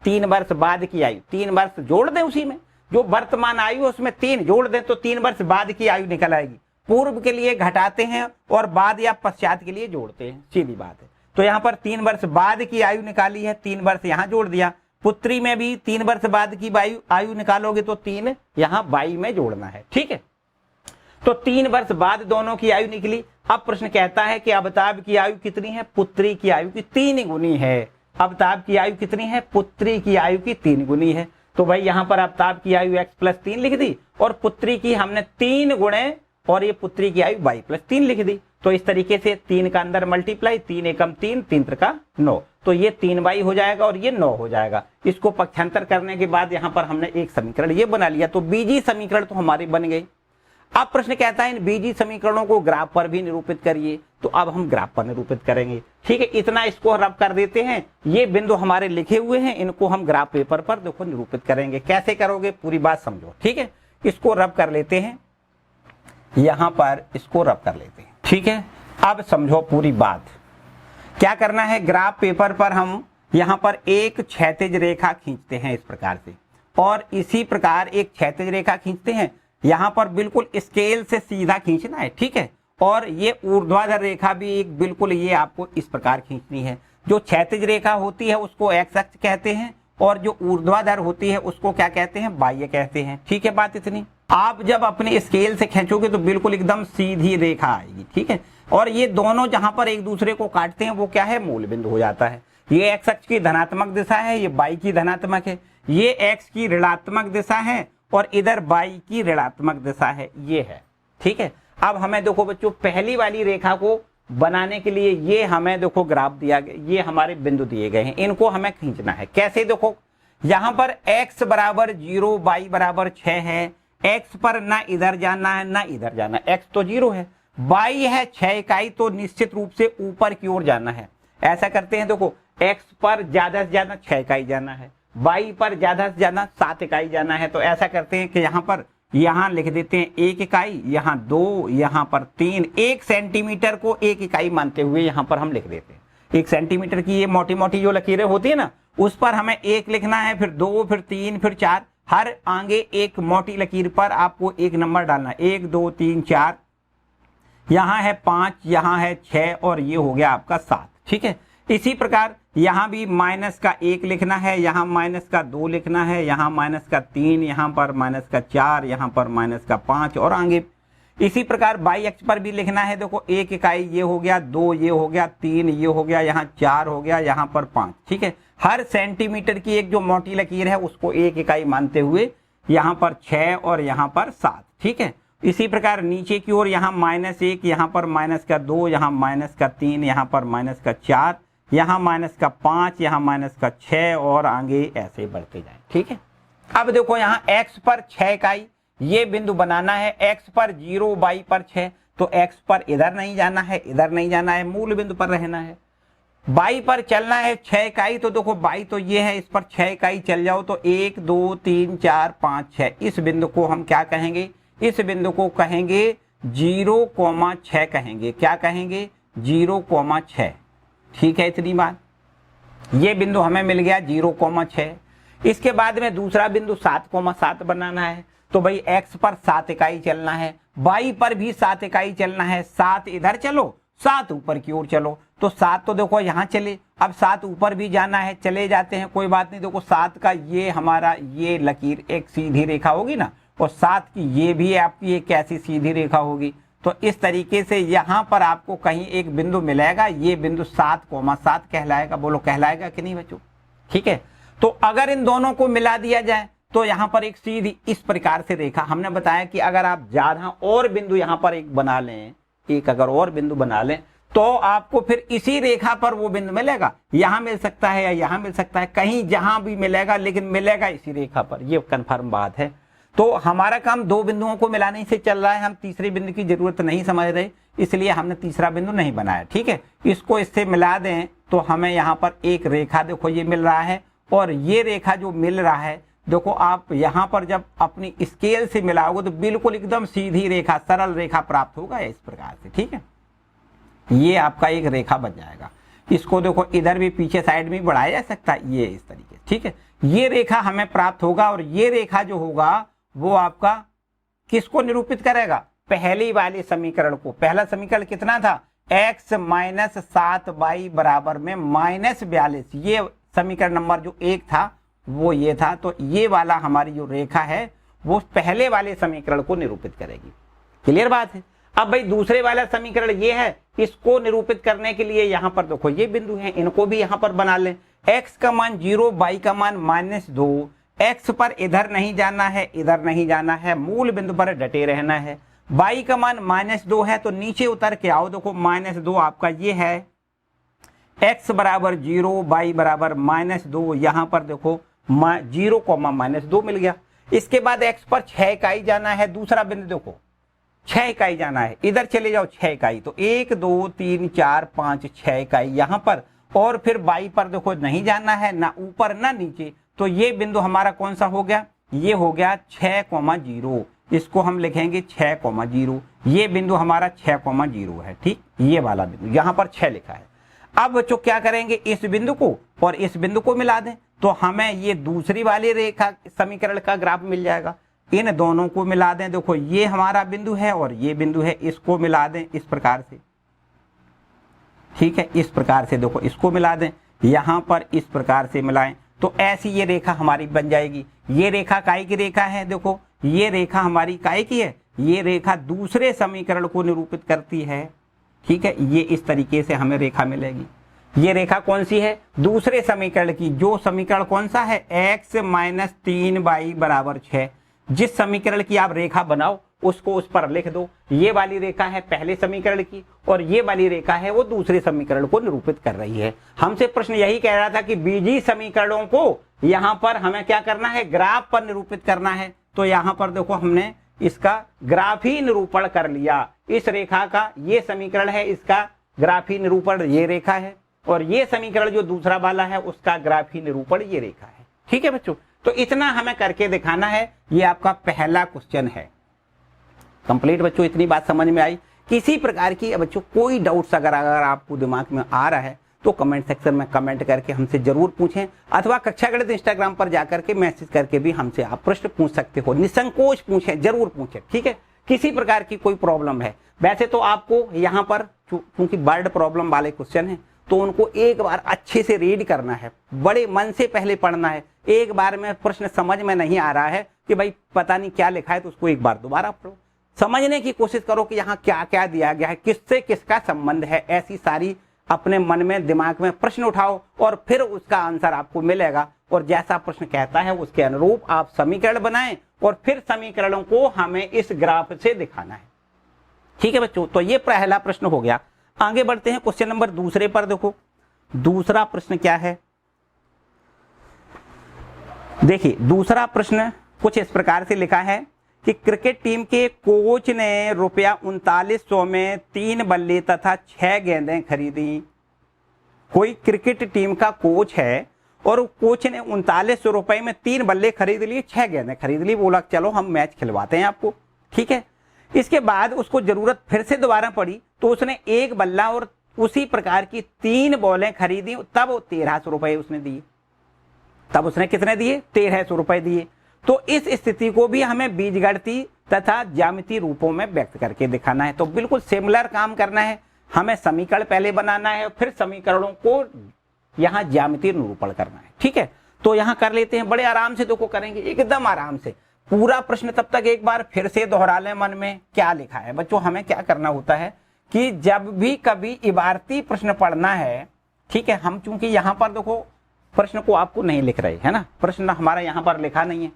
3 वर्ष बाद की आयु, 3 वर्ष जोड़ दें, उसी में जो वर्तमान आयु उसमें 3 जोड़ दें तो 3 वर्ष बाद की आयु निकल आएगी। पूर्व के लिए घटाते हैं और बाद या पश्चात के लिए जोड़ते हैं, सीधी बात है। तो यहाँ पर 3 वर्ष बाद की आयु निकाली है, 3 वर्ष यहाँ जोड़ दिया। पुत्री में भी 3 वर्ष बाद की आयु निकालोगे तो 3 यहाँ बाई में जोड़ना है, ठीक है। तो 3 वर्ष बाद दोनों की आयु निकली। अब प्रश्न कहता है कि अवताभ की आयु कितनी है, पुत्री की आयु की 3 गुनी है। अवताभ की आयु कितनी है, पुत्री की आयु की 3 गुनी है। तो भाई यहाँ पर अवताभ की आयु x + 3 लिख दी और पुत्री की हमने 3 गुणे और ये पुत्री की आयु y + 3 लिख दी। तो इस तरीके से 3 का अंदर मल्टीप्लाई, 3 एकम 3, 3 त्रिका 9, तो ये 3y हो जाएगा और ये 9 हो जाएगा। इसको पक्षांतर करने के बाद यहाँ पर हमने एक समीकरण ये बना लिया। तो बीजीय समीकरण तो हमारे बन गए। अब प्रश्न कहता है इन बीजीय समीकरणों को ग्राफ पर भी निरूपित करिए। तो अब हम ग्राफ पर निरूपित करेंगे, ठीक है। इतना इसको रब कर देते हैं, ये बिंदु हमारे लिखे हुए हैं, इनको हम ग्राफ पेपर पर देखो निरूपित करेंगे। कैसे करोगे पूरी बात समझो, ठीक है। इसको रब कर लेते हैं, यहां पर इसको रब कर लेते हैं, ठीक है। अब समझो पूरी बात, क्या करना है। ग्राफ पेपर पर हम यहां पर एक क्षैतिज रेखा खींचते हैं इस प्रकार से, और इसी प्रकार एक क्षैतिज रेखा खींचते हैं। यहां पर बिल्कुल स्केल से सीधा खींचना है, ठीक है। और ये ऊर्ध्वाधर रेखा भी एक बिल्कुल ये आपको इस प्रकार खींचनी है। जो क्षैतिज रेखा होती है उसको एक्स अक्ष कहते हैं और जो ऊर्ध्वाधर होती है उसको क्या कहते हैं, बाह्य कहते हैं, ठीक है। बात इतनी। आप जब अपने स्केल से खींचोगे तो बिल्कुल एकदम सीधी रेखा आएगी, ठीक है। और ये दोनों जहां पर एक दूसरे को काटते हैं वो क्या है, मूल बिंदु हो जाता है। ये एक्स अक्ष की धनात्मक दिशा है, ये बाई की धनात्मक है। ये एक्स की ऋणात्मक दिशा है और इधर बाई की ऋणात्मक दिशा है, ये है, ठीक है। अब हमें देखो बच्चों पहली वाली रेखा को बनाने के लिए ये हमें देखो ग्राफ दिया गया, ये हमारे बिंदु दिए गए हैं, इनको हमें खींचना है। कैसे, देखो यहाँ पर x बराबर 0, y बराबर 6 है। x पर ना इधर जाना है ना इधर जाना है, x तो 0 है, y है 6 इकाई, तो निश्चित रूप से ऊपर की ओर जाना है। ऐसा करते हैं, देखो x पर ज्यादा से ज्यादा 6 इकाई जाना है, y पर ज्यादा से ज्यादा 7 इकाई जाना है। तो ऐसा करते हैं कि यहाँ पर यहाँ लिख देते हैं 1 इकाई, यहाँ 2, यहाँ पर 3। 1 सेंटीमीटर को 1 इकाई मानते हुए यहाँ पर हम लिख देते हैं। 1 सेंटीमीटर की ये मोटी मोटी जो लकीरें होती है ना, उस पर हमें 1 लिखना है, फिर 2, फिर 3, फिर 4। हर आगे एक मोटी लकीर पर आपको एक नंबर डालना है, 1, 2, 3, 4, यहाँ है 5, यहाँ है 6 और ये हो गया आपका 7, ठीक है। इसी प्रकार यहाँ भी माइनस का 1 लिखना है, यहाँ माइनस का 2 लिखना है, यहाँ माइनस का 3, यहाँ पर माइनस का 4, यहाँ पर माइनस का 5 और आगे इसी प्रकार बाई अक्ष पर भी लिखना है। देखो 1 इकाई ये हो गया, 2 ये हो गया, 3 ये हो गया, यहाँ 4 हो गया, यहाँ पर 5, ठीक है। हर सेंटीमीटर की एक जो मोटी लकीर है उसको 1 इकाई मानते हुए यहाँ पर 6 और यहाँ पर 7, ठीक है। इसी प्रकार नीचे की ओर यहाँ -1, यहाँ पर माइनस का 2, यहाँ माइनस का 3, यहाँ पर माइनस का 4, यहाँ माइनस का 5, यहाँ माइनस का 6 और आगे ऐसे बढ़ते जाए, ठीक है। अब देखो यहाँ x पर 6 इकाई ये बिंदु बनाना है, x पर 0, y पर 6, तो x पर इधर नहीं जाना है, इधर नहीं जाना है, मूल बिंदु पर रहना है। y पर चलना है 6 इकाई, तो देखो y तो ये है, इस पर 6 इकाई चल जाओ तो 1, 2, 3, 4, 5, 6। इस बिंदु को हम क्या कहेंगे, इस बिंदु को कहेंगे 0,6 कहेंगे। क्या कहेंगे, 0,6, ठीक है। इतनी बात, ये बिंदु हमें मिल गया 0,6। इसके बाद में दूसरा बिंदु 7,7 बनाना है। तो भाई x पर 7 इकाई चलना है, y पर भी 7 इकाई चलना है। 7 इधर चलो, 7 ऊपर की ओर चलो, तो 7 तो देखो यहाँ चले, अब 7 ऊपर भी जाना है, चले जाते हैं, कोई बात नहीं। देखो 7 का ये हमारा ये लकीर एक सीधी रेखा होगी ना, और 7 की ये भी आपकी एक कैसी सीधी रेखा होगी। तो इस तरीके से यहाँ पर आपको कहीं एक बिंदु मिलेगा, ये बिंदु 7,7 कहलाएगा। बोलो कहलाएगा कि नहीं बच्चों, ठीक है। तो अगर इन दोनों को मिला दिया जाए तो यहाँ पर एक सीधी इस प्रकार से रेखा, हमने बताया कि अगर आप ज्यादा और बिंदु यहाँ पर एक बना लें, एक अगर और बिंदु बना लें तो आपको फिर इसी रेखा पर वो बिंदु मिलेगा। यहाँ मिल सकता है या यहाँ मिल सकता है, कहीं जहां भी मिलेगा, लेकिन मिलेगा इसी रेखा पर, ये कन्फर्म बात है। तो हमारा काम 2 बिंदुओं को मिलाने से चल रहा है, हम तीसरे बिंदु की जरूरत नहीं समझ रहे, इसलिए हमने तीसरा बिंदु नहीं बनाया, ठीक है। इसको इससे मिला दें तो हमें यहाँ पर एक रेखा देखो ये मिल रहा है, और ये रेखा जो मिल रहा है देखो आप यहाँ पर जब अपनी स्केल से मिलाओगे तो बिल्कुल एकदम सीधी रेखा, सरल रेखा प्राप्त होगा इस प्रकार से, ठीक है। ये आपका एक रेखा बन जाएगा। इसको देखो इधर भी पीछे साइड में बढ़ाया जा सकता है, ये इस तरीके, ठीक है। ये रेखा हमें प्राप्त होगा, और ये रेखा जो होगा वो आपका किसको निरूपित करेगा, पहली वाले समीकरण को, पहला समीकरण कितना था, x माइनस 7y बराबर में माइनस 42, ये समीकरण नंबर जो 1 था वो ये था। तो ये वाला हमारी जो रेखा है वो पहले वाले समीकरण को निरूपित करेगी। क्लियर बात है। अब भाई दूसरे वाला समीकरण ये है, इसको निरूपित करने के लिए यहाँ पर देखो ये बिंदु है, इनको भी यहाँ पर बना लें। x का मान 0, y का मान -2, x पर इधर नहीं जाना है, इधर नहीं जाना है, मूल बिंदु पर डटे रहना है। y का मान -2 है तो नीचे उतर के आओ, देखो -2 आपका ये है, x बराबर 0, y बराबर -2, यहाँ पर देखो 0, -2 मिल गया। इसके बाद x पर 6 इकाई जाना है, दूसरा बिंदु देखो 6 इकाई जाना है, इधर चले जाओ 6 इकाई, तो 1 2 3 4 5 6 इकाई यहाँ पर, और फिर y पर देखो नहीं जाना है, ना ऊपर ना नीचे, तो ये बिंदु हमारा कौन सा हो गया, ये हो गया 6,0, इसको हम लिखेंगे 6,0, ये बिंदु हमारा 6,0 है। ठीक, ये वाला बिंदु यहाँ पर 6 लिखा है। अब बच्चों क्या करेंगे, इस बिंदु को और इस बिंदु को मिला दें तो हमें ये दूसरी वाली रेखा समीकरण का ग्राफ मिल जाएगा। इन दोनों को मिला दें, देखो ये हमारा बिंदु है और ये बिंदु है, इसको मिला दें इस प्रकार से। ठीक है, इस प्रकार से देखो इसको मिला दें, यहाँ पर इस प्रकार से मिलाएं तो ऐसी ये रेखा हमारी बन जाएगी। ये रेखा काय की रेखा है, देखो ये रेखा हमारी काय की है, ये रेखा दूसरे समीकरण को निरूपित करती है। ठीक है, ये इस तरीके से हमें रेखा मिलेगी। ये रेखा कौन सी है, दूसरे समीकरण की, जो समीकरण कौन सा है, x माइनस 3y बराबर 6। जिस समीकरण की आप रेखा बनाओ उसको उस पर लिख दो। ये वाली रेखा है पहले समीकरण की और ये वाली रेखा है वो दूसरे समीकरण को निरूपित कर रही है। हमसे प्रश्न यही कह रहा था कि बीजीय समीकरणों को यहाँ पर हमें क्या करना है, ग्राफ पर निरूपित करना है। तो यहाँ पर देखो हमने इसका ग्राफ ही निरूपण कर लिया। इस रेखा का ये समीकरण है, इसका ग्राफ ही निरूपण ये रेखा है, और ये समीकरण जो दूसरा वाला है उसका ग्राफ ही निरूपण ये रेखा है। ठीक है बच्चों, तो इतना हमें करके दिखाना है। ये आपका पहला क्वेश्चन है कंप्लीट। बच्चों इतनी बात समझ में आई? किसी प्रकार की बच्चों कोई डाउट्स अगर आपको दिमाग में आ रहा है तो कमेंट सेक्शन में कमेंट करके हमसे जरूर पूछें, अथवा कक्षा गणित इंस्टाग्राम पर जाकर के मैसेज करके भी हमसे आप प्रश्न पूछ सकते हो। निसंकोच पूछें, जरूर पूछें। ठीक है, किसी प्रकार की कोई प्रॉब्लम है, वैसे तो आपको यहाँ पर क्योंकि वर्ड प्रॉब्लम वाले क्वेश्चन है तो उनको एक बार अच्छे से रीड करना है, बड़े मन से पहले पढ़ना है। एक बार में प्रश्न समझ में नहीं आ रहा है कि भाई पता नहीं क्या लिखा है, तो उसको एक बार दोबारा पढ़ो, समझने की कोशिश करो कि यहाँ क्या क्या दिया गया है, किससे किसका संबंध है। ऐसी सारी अपने मन में दिमाग में प्रश्न उठाओ और फिर उसका आंसर आपको मिलेगा, और जैसा प्रश्न कहता है उसके अनुरूप आप समीकरण बनाएं और फिर समीकरणों को हमें इस ग्राफ से दिखाना है। ठीक है बच्चों, तो ये पहला प्रश्न हो गया। आगे बढ़ते हैं क्वेश्चन नंबर दूसरे पर। देखो दूसरा प्रश्न क्या है, देखिए दूसरा प्रश्न कुछ इस प्रकार से लिखा है कि क्रिकेट टीम के कोच ने ₹3900 में 3 बल्ले तथा 6 गेंदें खरीदी। कोई क्रिकेट टीम का कोच है और कोच ने ₹3900 में 3 बल्ले खरीद लिए, 6 गेंदें खरीद ली। बोला चलो हम मैच खिलवाते हैं आपको। ठीक है, इसके बाद उसको जरूरत फिर से दोबारा पड़ी तो उसने 1 बल्ला और उसी प्रकार की 3 बॉलें खरीदी, तब ₹1300 उसने दिए। तब उसने कितने दिए, ₹1300 दिए। तो इस स्थिति को भी हमें बीजगणितीय तथा ज्यामितीय रूपों में व्यक्त करके दिखाना है। तो बिल्कुल सिमिलर काम करना है, हमें समीकरण पहले बनाना है, फिर समीकरणों को यहाँ ज्यामितीय निरूपण करना है। ठीक है, तो यहाँ कर लेते हैं, बड़े आराम से देखो करेंगे, एकदम आराम से। पूरा प्रश्न तब तक एक बार फिर से दोहरा लें मन में क्या लिखा है। बच्चों हमें क्या करना होता है कि जब भी कभी इबारती प्रश्न पढ़ना है, ठीक है, हम चूंकि यहाँ पर देखो प्रश्न को आपको नहीं लिख रहे है ना, प्रश्न हमारा यहाँ पर लिखा नहीं है,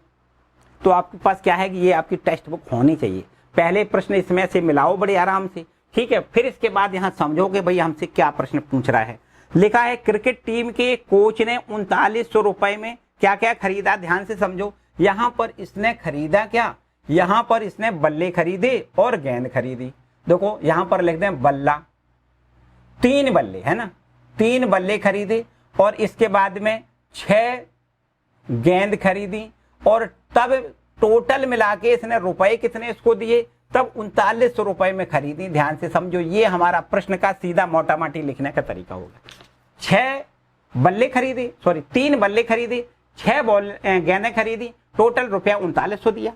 तो आपके पास क्या है कि ये आपकी टेक्स्ट बुक होनी चाहिए। पहले प्रश्न इसमें से मिलाओ बड़े आराम से, ठीक है, फिर इसके बाद यहाँ समझोगे भाई हमसे क्या प्रश्न पूछ रहा है। लिखा है क्रिकेट टीम के कोच ने ₹3900 में क्या क्या खरीदा, ध्यान से समझो। यहाँ पर इसने खरीदा क्या, यहाँ पर इसने बल्ले खरीदे और गेंद खरीदी। देखो यहाँ पर लिख दें बल्ला, 3 बल्ले है ना, 3 बल्ले खरीदे और इसके बाद में 6 गेंद खरीदी, और तब टोटल मिला के इसने रुपए कितने इसको दिए, तब ₹3900 में खरीदी। ध्यान से समझो, ये हमारा प्रश्न का सीधा मोटा माटी लिखने का तरीका होगा। 3 बल्ले खरीदे, 6 गेंदें खरीदी, टोटल ₹3900 दिया।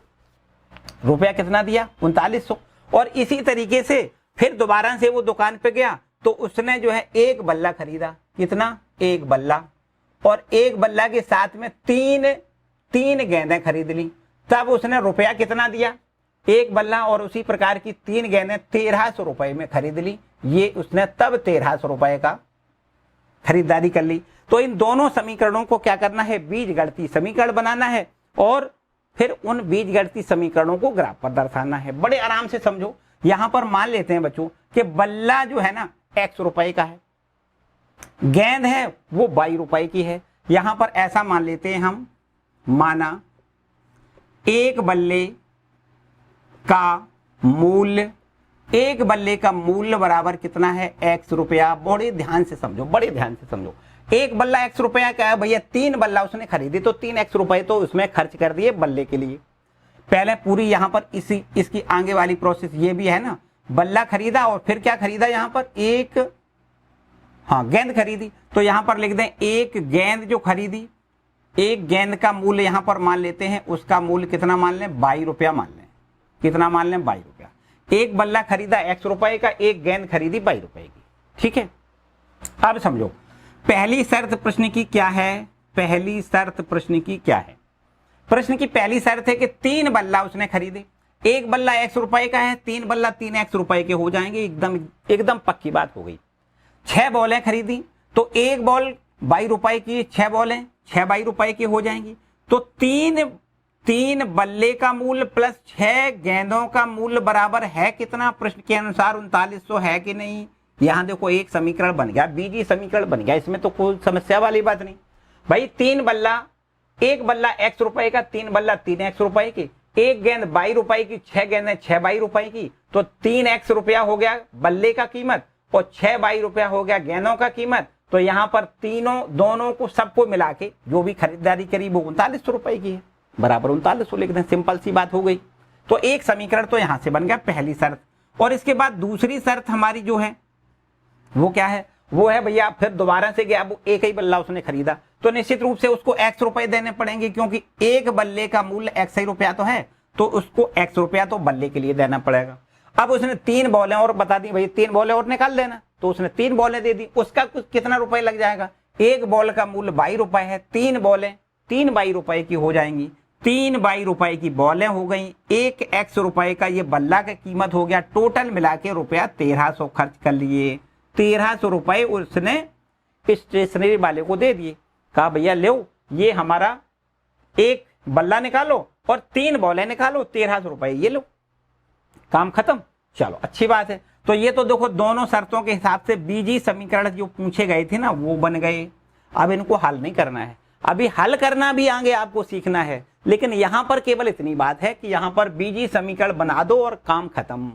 रुपया कितना दिया, 3900। और इसी तरीके से फिर दोबारा से वो दुकान पे गया तो उसने जो है एक बल्ला खरीदा। कितना? एक बल्ला। और एक बल्ला के साथ में तीन गेंदें खरीद ली। तब उसने रुपया कितना दिया? एक बल्ला और उसी प्रकार की 3 गेंदें 1300 रुपए में खरीद ली। ये उसने तब 1300 रुपए का खरीदारी कर ली। तो इन दोनों समीकरणों को क्या करना है? बीजगणितीय समीकरण बनाना है और फिर उन बीजगणितीय समीकरणों को ग्राफ पर दर्शाना है। बड़े आराम से समझो। यहां पर मान लेते हैं बच्चों कि बल्ला जो है ना x रुपए का है, गेंद है वो y रुपए की है। यहां पर ऐसा मान लेते हैं हम, माना एक बल्ले का मूल्य बराबर कितना है? x रुपया। बड़े ध्यान से समझो, बड़े ध्यान से समझो। एक बल्ला x रुपया का है भैया, 3 बल्ला उसने खरीदी तो 3x रुपए तो उसमें खर्च कर दिए बल्ले के लिए। पहले पूरी यहां पर इसकी आगे वाली प्रोसेस ये भी है ना, बल्ला खरीदा और फिर क्या खरीदा? यहां पर एक गेंद खरीदी। तो यहां पर लिख दें एक गेंद जो खरीदी, एक गेंद का मूल्य यहां पर मान लेते हैं, उसका मूल्य कितना मान लें? 22 रुपया मान लें। कितना मान लें? 22 रुपया। एक बल्ला खरीदा x रुपए का, एक गेंद खरीदी 22 रुपए की। ठीक है, अब समझो पहली शर्त प्रश्न की क्या है? पहली शर्त प्रश्न की क्या है? प्रश्न की पहली शर्त है कि 3 बल्ला उसने खरीदे। एक बल्ला x रुपए का है, 3 बल्ला 3x रुपए के हो जाएंगे। एकदम पक्की बात हो गई। 6 बॉलें खरीदी तो एक बॉल 22 रुपए की, 6 बॉलें 6 22 रुपए की हो जाएंगी। तो 3 बल्ले का मूल्य प्लस 6 गेंदों का मूल्य बराबर है कितना? प्रश्न के अनुसार 3900 है कि नहीं? यहां देखो एक समीकरण बन गया, बीजी समीकरण बन गया। इसमें तो कोई समस्या वाली बात नहीं भाई। 3 बल्ला, एक बल्ला x रुपए का, 3 बल्ला 3x रुपए की, एक गेंद 22 रुपए की, 6 गेंदें 6 22 रुपए की। तो 3x रुपया हो गया बल्ले का कीमत और 6 22 रुपया हो गया गेंदों का कीमत। तो यहां पर दोनों को सबको मिला के जो भी खरीदारी करी वो 3900 रुपए की है, बराबर 3900 लिख दें। सिंपल सी बात हो गई। तो एक समीकरण तो यहां से बन गया, पहली शर्त। और इसके बाद दूसरी शर्त हमारी जो है वो क्या है? वो है भैया फिर दोबारा से गया, वो एक ही बल्ला उसने खरीदा तो निश्चित रूप से उसको x रुपए देने पड़ेंगे, क्योंकि एक बल्ले का मूल्य x ही रुपया तो है, तो उसको x रुपया तो बल्ले के लिए देना पड़ेगा। अब उसने 3 बॉलें और बता दी भाई, 3 बॉलें और निकाल देना। तो उसने 3 बॉलें दे दी, उसका कुछ कितना रुपए लग जाएगा? एक बॉल का मूल्य 22 रुपए है, 3 बॉलें 3 22 रुपए की हो जाएंगी। 3 22 रुपए की बॉलें हो गई, एक x रुपए का ये बल्ला का कीमत हो गया। टोटल मिला के रुपया 1300 खर्च कर लिए। 1300 रुपए उसने स्टेशनरी वाले को दे दिए। कहा भैया लो, ये हमारा एक बल्ला निकालो और 3 बॉलें निकालो, 1300 रुपए ये लो, काम खत्म। चलो अच्छी बात है। तो ये तो देखो दोनों शर्तों के हिसाब से बीजी समीकरण जो पूछे गए थे ना वो बन गए। अब इनको हल नहीं करना है, अभी हल करना भी आगे आपको सीखना है। लेकिन यहां पर केवल इतनी बात है कि यहां पर बीजी समीकरण बना दो और काम खत्म।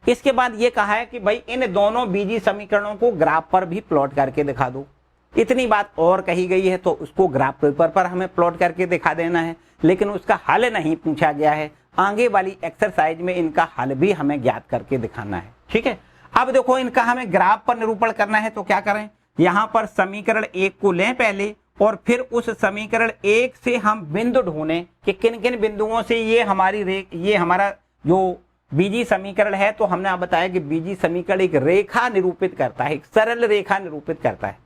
इसके बाद ये कहा है कि भाई इन दोनों बीजी समीकरणों को ग्राफ पर भी प्लॉट करके दिखा दो। इतनी बात और कही गई है तो उसको ग्राफ पेपर पर हमें प्लॉट करके दिखा देना है, लेकिन उसका हल नहीं पूछा गया है। आगे वाली एक्सरसाइज में इनका हल भी हमें ज्ञात करके दिखाना है। ठीक है, अब देखो इनका हमें ग्राफ पर निरूपण करना है तो क्या करें? यहां पर समीकरण 1 को लें पहले और फिर उस समीकरण 1 से हम बिंदु ढूंढें कि किन किन बिंदुओं से ये हमारा जो बीजी समीकरण है। तो हमने आप बताया कि बीजी समीकरण एक रेखा निरूपित करता है, एक सरल रेखा निरूपित करता है।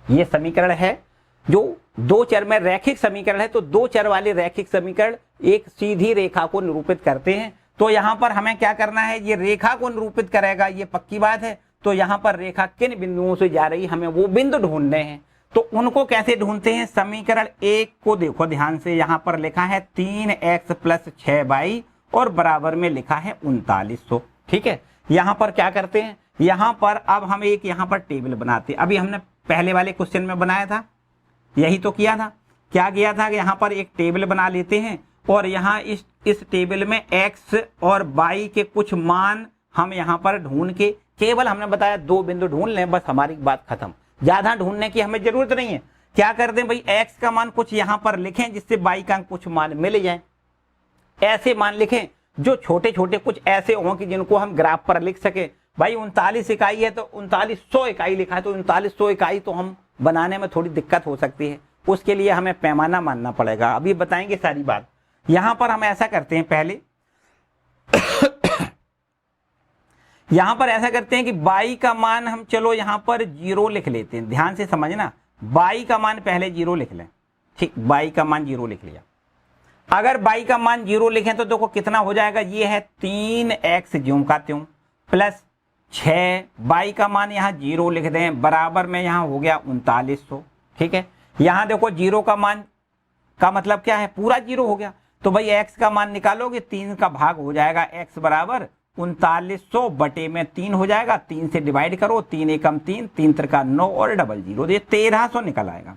ये समीकरण है जो 2 चर में रैखिक समीकरण है, तो 2 चर वाले रैखिक समीकरण एक सीधी रेखा को निरूपित करते हैं। तो यहां पर हमें क्या करना है? ये रेखा को निरूपित करेगा, ये पक्की बात है। तो यहां पर रेखा किन बिंदुओं से जा रही, हमें वो बिंदु ढूंढने हैं। तो उनको कैसे ढूंढते हैं? समीकरण 1 को देखो ध्यान से, यहां पर लिखा है 3x + 6y और बराबर में लिखा है 3900। ठीक है, यहां पर क्या करते हैं? यहां पर अब हम एक यहां पर टेबल बनाते हैं। अभी हमने पहले वाले क्वेश्चन में बनाया था, यही तो किया था। क्या किया था कि यहां पर एक टेबल बना लेते हैं और यहां इस टेबल में x और y के कुछ मान हम यहां पर ढूंढ के, केवल हमने बताया 2 बिंदु ढूंढ लें, बस हमारी बात खत्म। ज्यादा ढूंढने की हमें जरूरत नहीं है। क्या कर दें भाई? x का मान कुछ यहां पर लिखें जिससे y का कुछ मान मिल जाए। ऐसे मान लिखें जो छोटे छोटे कुछ ऐसे हों कि जिनको हम ग्राफ पर लिख सके। भाई 39 इकाई है तो 3900 इकाई लिखा है, तो 3900 इकाई तो हम बनाने में थोड़ी दिक्कत हो सकती है, उसके लिए हमें पैमाना मानना पड़ेगा। अभी बताएंगे सारी बात। यहां पर हम ऐसा करते हैं, पहले यहां पर ऐसा करते हैं कि y का मान हम चलो यहां पर 0 लिख लेते हैं, ध्यान से समझना, y का मान पहले 0 लिख लें, ठीक, y का मान 0 लिख लिया। अगर y का मान 0 लिखें तो देखो कितना हो जाएगा, ये है 3x ज्यों का त्यों प्लस 6, y का मान यहाँ 0 लिख दें, बराबर में यहाँ हो गया 3900, ठीक है। यहाँ देखो 0 का मान का मतलब क्या है, पूरा 0 हो गया, तो भाई x का मान निकालोगे 3 का भाग हो जाएगा, x बराबर 3900 बटे में 3 हो जाएगा, 3 से डिवाइड करो, 3 एकम 3, 3 त्रिका 9 और डबल 0, ये 1300 निकल आएगा।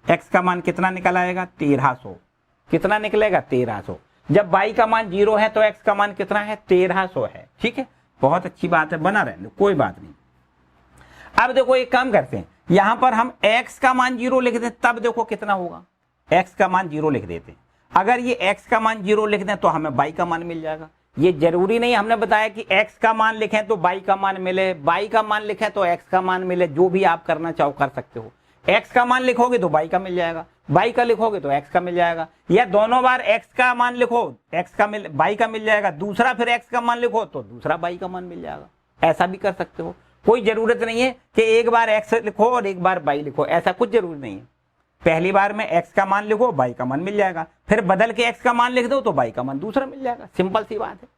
x का मान कितना निकल आएगा, 1300, कितना निकलेगा 1300। जब y का मान 0 है तो x का मान कितना है, 1300 है, ठीक है, बहुत अच्छी बात है, बना रहने दो, कोई बात नहीं। अब देखो एक काम करते हैं, यहां पर हम x का मान 0 लिख दें, तब देखो कितना होगा, x का मान 0 लिख देते हैं। अगर ये x का मान 0 लिख दें तो हमें y का मान मिल जाएगा। ये जरूरी नहीं हमने बताया कि x का मान लिखें तो y का मान मिले, y का मान लिखें तो x का मान मिले, जो भी आप करना चाहो कर सकते हो। x का मान लिखोगे तो y का मिल जाएगा, y का लिखोगे तो x का मिल जाएगा, या दोनों बार x का मान लिखो y का मिल जाएगा, दूसरा फिर x का मान लिखो तो दूसरा y का मान मिल जाएगा, ऐसा भी कर सकते हो। कोई जरूरत नहीं है कि एक बार x लिखो और एक बार y लिखो, ऐसा कुछ जरूरी नहीं है। पहली बार में x का मान लिखो, y का मान मिल जाएगा, फिर बदल के x का मान लिख दो तो y का मान दूसरा मिल जाएगा, सिंपल सी बात है।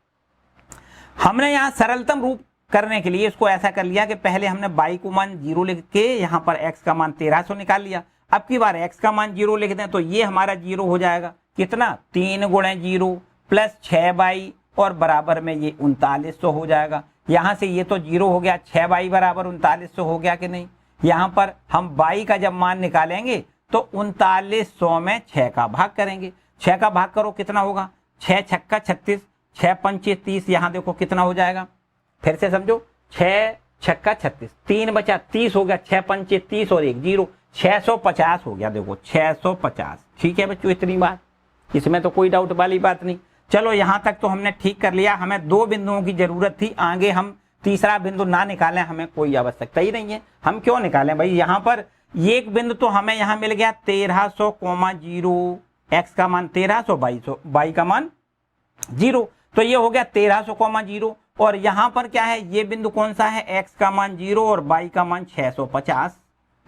हमने यहाँ सरलतम रूप करने के लिए इसको ऐसा कर लिया कि पहले हमने y को मान 0 लिख के यहाँ पर x का मान 1300 निकाल लिया। अब की बार x का मान 0 लिख दें तो ये हमारा 0 हो जाएगा, कितना 3 गुणे 0 प्लस 6y और बराबर में ये 3900 हो जाएगा। यहाँ से ये तो 0 हो गया, 6y बराबर 3900 हो गया कि नहीं। यहाँ पर हम y का जब मान निकालेंगे तो 3900 में 6 का भाग करेंगे, 6 का भाग करो कितना होगा, 6 छक्का 36, 6 पंचे 30, यहाँ देखो कितना हो जाएगा, फिर से समझो, 6 छक्का 36, 3 बचा 30 हो गया, 6 पंचे 30 और 1 0, 650 हो गया, देखो 650, ठीक है बच्चों, इतनी बात, इसमें तो कोई डाउट वाली बात नहीं। चलो यहाँ तक तो हमने ठीक कर लिया, हमें 2 बिंदुओं की जरूरत थी, आगे हम तीसरा बिंदु ना निकालें, हमें कोई आवश्यकता ही नहीं है। हम क्यों निकालें भाई, यहाँ पर एक बिंदु तो हमें यहाँ मिल गया 1300,0, x का मान 1300, y का मान 0, तो ये हो गया 1300,0, और यहाँ पर क्या है, ये बिंदु कौन सा है, x का मान 0 और y का मान 650,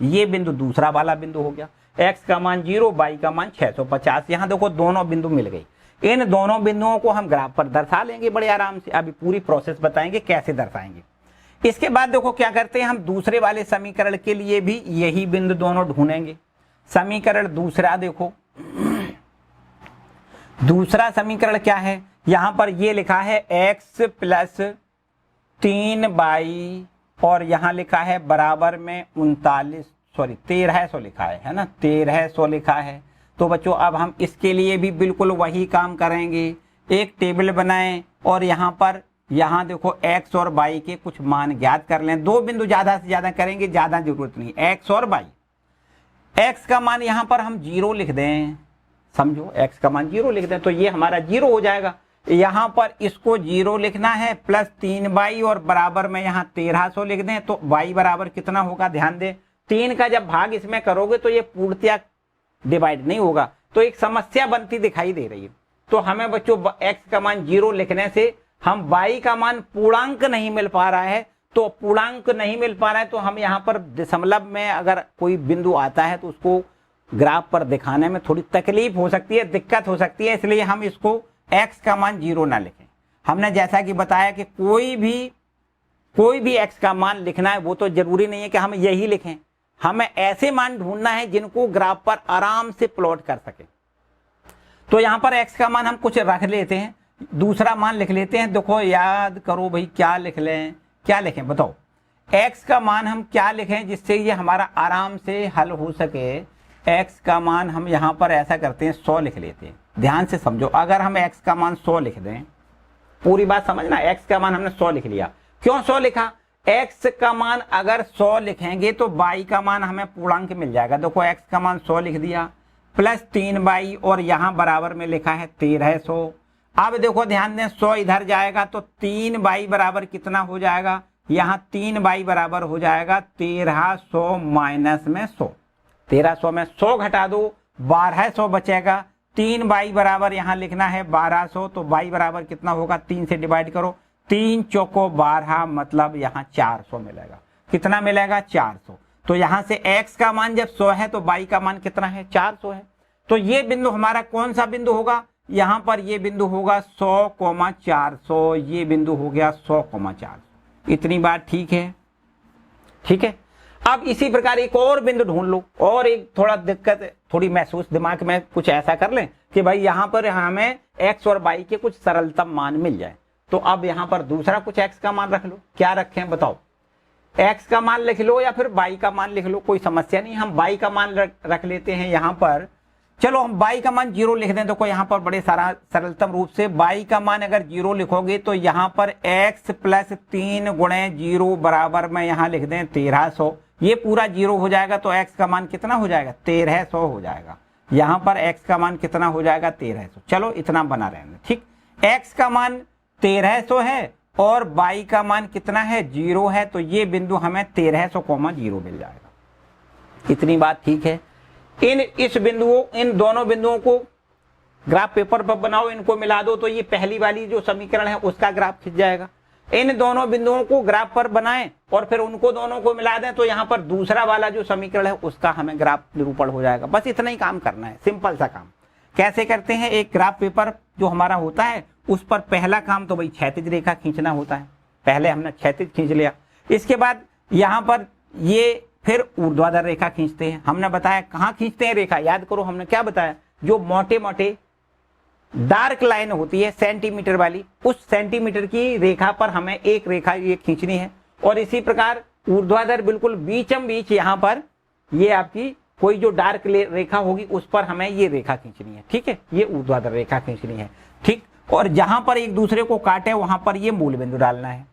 ये बिंदु दूसरा वाला बिंदु हो गया, x का मान 0, y का मान 650। यहाँ देखो दोनों बिंदु मिल गई, इन दोनों बिंदुओं को हम ग्राफ पर दर्शा लेंगे बड़े आराम से। अभी पूरी प्रोसेस बताएंगे कैसे दर्शाएंगे। इसके बाद देखो क्या करते हैं, हम दूसरे वाले समीकरण के लिए भी यही बिंदु दोनों ढूंढेंगे। समीकरण दूसरा देखो, दूसरा समीकरण क्या है, यहां पर ये लिखा है x प्लस 3y और यहां लिखा है बराबर में 1300 लिखा है ना, 1300 लिखा है। तो बच्चों अब हम इसके लिए भी बिल्कुल वही काम करेंगे, एक टेबल बनाएं और यहाँ देखो x और y के कुछ मान ज्ञात कर लें। 2 बिंदु ज्यादा से ज्यादा करेंगे, ज्यादा जरूरत नहीं, x और y। x का मान यहाँ पर हम 0 लिख दें, समझो x का मान 0 लिख दें तो ये हमारा 0 हो जाएगा। यहाँ पर इसको 0 लिखना है प्लस 3y और बराबर में यहाँ 1300 लिख दें तो y बराबर कितना होगा, ध्यान दें 3 का जब भाग इसमें करोगे तो ये पूर्णतया डिवाइड नहीं होगा, तो एक समस्या बनती दिखाई दे रही है। तो हमें बच्चों x का मान 0 लिखने से हम y का मान पूर्णांक नहीं मिल पा रहा है, तो पूर्णांक नहीं मिल पा रहा है तो हम यहाँ पर दशमलव में अगर कोई बिंदु आता है तो उसको ग्राफ पर दिखाने में थोड़ी तकलीफ हो सकती है, दिक्कत हो सकती है, इसलिए हम इसको x का मान 0 ना लिखें। हमने जैसा कि बताया कि कोई भी x का मान लिखना है वो तो जरूरी नहीं है कि हम यही लिखें, हमें ऐसे मान ढूंढना है जिनको ग्राफ पर आराम से प्लॉट कर सके। तो यहाँ पर x का मान हम कुछ रख लेते हैं, दूसरा मान लिख लेते हैं। देखो याद करो भाई, क्या लिख लें, क्या लिखें बताओ, x का मान हम क्या लिखें जिससे ये हमारा आराम से हल हो सके। x का मान हम यहाँ पर ऐसा करते हैं 100 लिख लेते हैं, ध्यान से समझो। अगर हम x का मान 100 लिख दें, पूरी बात समझना, x का मान हमने 100 लिख लिया, क्यों 100 लिखा, x का मान अगर 100 लिखेंगे तो y का मान हमें पूर्णांक मिल जाएगा। देखो x का मान 100 लिख दिया प्लस 3y और यहाँ बराबर में लिखा है 1300। अब देखो ध्यान दें, 100 इधर जाएगा तो 3y बराबर कितना हो जाएगा, यहाँ 3y बराबर हो जाएगा 1300 माइनस में 100, 1300 में 100 घटा दो 1200 बचेगा। 3y बराबर यहाँ लिखना है 1200, तो y बराबर कितना होगा, 3 से डिवाइड करो, 3 चौको 12 मतलब यहाँ 400 मिलेगा। कितना मिलेगा? 400। तो यहाँ से x का मान जब 100 है तो y का मान कितना है? 400 है। तो ये बिंदु हमारा कौन सा बिंदु होगा? यहाँ पर ये बिंदु होगा 100,400। ये बिंदु हो गया 100,400। इतनी बात ठीक है? ठीक है। अब इसी प्रकार एक और बिंदु ढूंढ लो, और एक थोड़ा दिक्कत थोड़ी महसूस दिमाग में कुछ ऐसा कर लें कि भाई यहाँ पर हमें x और y के कुछ सरलतम मान मिल जाए। तो अब यहाँ पर दूसरा कुछ x का मान रख लो। क्या रखें बताओ? x का मान लिख लो या फिर y का मान लिख लो, कोई समस्या नहीं। हम y का मान रख लेते हैं यहाँ पर। चलो हम y का मान 0 लिख दें। देखो यहाँ पर बड़े सारा सरलतम रूप से y का मान अगर 0 लिखोगे तो यहाँ पर x प्लस 3 गुणे 0 बराबर में यहाँ लिख दें 1300। ये पूरा 0 हो जाएगा तो x का मान कितना हो जाएगा? 1300 हो जाएगा। यहाँ पर x का मान कितना हो जाएगा? 1300। चलो इतना बना रहने, ठीक। x का मान 1300 है और y का मान कितना है? 0 है। तो ये बिंदु हमें 1300,0 मिल जाएगा। इतनी बात ठीक है। इन दोनों बिंदुओं को ग्राफ पेपर पर बनाओ, इनको मिला दो तो ये पहली वाली जो समीकरण है उसका ग्राफ खिंच जाएगा। इन दोनों बिंदुओं को ग्राफ पर बनाएं और फिर उनको दोनों को मिला दें तो यहाँ पर दूसरा वाला जो समीकरण है उसका हमें ग्राफ निरूपण हो जाएगा। बस इतना ही काम करना है, सिंपल सा काम। कैसे करते हैं? एक ग्राफ पेपर जो हमारा होता है उस पर पहला काम तो भाई क्षैतिज रेखा खींचना होता है। पहले हमने क्षैतिज खींच लिया, इसके बाद यहाँ पर ये फिर ऊर्ध्वाधर रेखा खींचते हैं। हमने बताया कहाँ खींचते हैं रेखा, याद करो हमने क्या बताया? जो मोटे मोटे डार्क लाइन होती है सेंटीमीटर वाली, उस सेंटीमीटर की रेखा पर हमें एक रेखा ये खींचनी है। और इसी प्रकार ऊर्ध्वाधर बिल्कुल बीचम बीच यहाँ पर ये आपकी कोई जो डार्क रेखा होगी उस पर हमें ये रेखा खींचनी है, ठीक है। ये ऊर्ध्वाधर रेखा खींचनी है, ठीक। और जहां पर एक दूसरे को काटे वहां पर ये मूल बिंदु डालना है।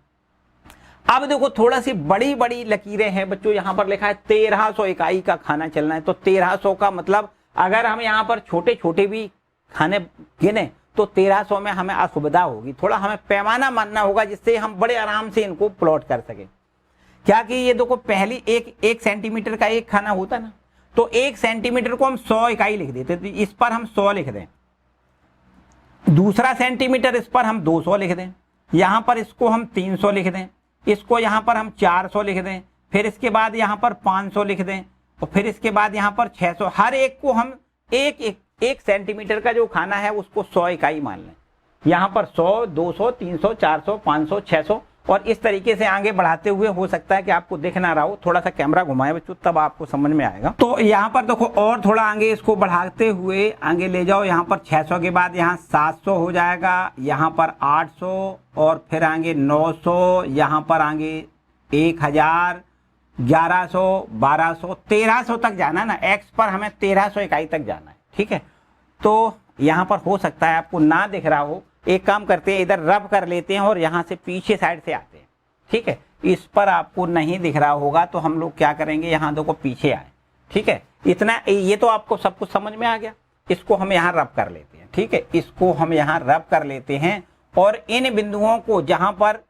अब देखो थोड़ा सी बड़ी बड़ी लकीरें हैं बच्चों। यहाँ पर लिखा है 1300 इकाई का खाना चलना है। तो 1300 का मतलब अगर हम यहाँ पर छोटे छोटे भी खाने गिने तो 1300 में हमें असुविधा होगी। थोड़ा हमें पैमाना मानना होगा जिससे हम बड़े आराम से इनको प्लॉट कर सके। क्या कि ये देखो पहली एक सेंटीमीटर का एक खाना होता ना, तो 1 सेंटीमीटर को हम 100 इकाई लिख देते, तो इस पर हम 100 लिख दें। दूसरा सेंटीमीटर इस पर हम 200 लिख दें, यहां पर इसको हम 300 लिख दें, इसको यहां पर हम 400 लिख दें, फिर इसके बाद यहां पर 500 लिख दें और फिर इसके बाद यहां पर 600। हर एक को हम एक सेंटीमीटर का जो खाना है उसको 100 इकाई मान लें। यहां पर 100, 200, 300, 400, 500, 600 और इस तरीके से आगे बढ़ाते हुए हो सकता है कि आपको दिख ना रहा हो, थोड़ा सा कैमरा घुमाए बच्चों तब आपको समझ में आएगा। तो यहाँ पर देखो और थोड़ा आगे इसको बढ़ाते हुए आगे ले जाओ। यहाँ पर 600 के बाद यहाँ 700 हो जाएगा, यहाँ पर 800 और फिर आगे 900, यहाँ पर आगे 1000, 1100, 1200, 1300 तक जाना ना। एक्स पर हमें 1300 इकाई तक जाना है, ठीक है। तो यहाँ पर हो सकता है आपको ना दिख रहा हो, एक काम करते हैं इधर रब कर लेते हैं और यहाँ से पीछे साइड से आते हैं, ठीक है। इस पर आपको नहीं दिख रहा होगा तो हम लोग क्या करेंगे, यहाँ देखो पीछे आए, ठीक है। इतना ये तो आपको सब कुछ समझ में आ गया। इसको हम यहाँ रब कर लेते हैं, ठीक है। इसको हम यहाँ रब कर लेते हैं और इन बिंदुओं को जहां पर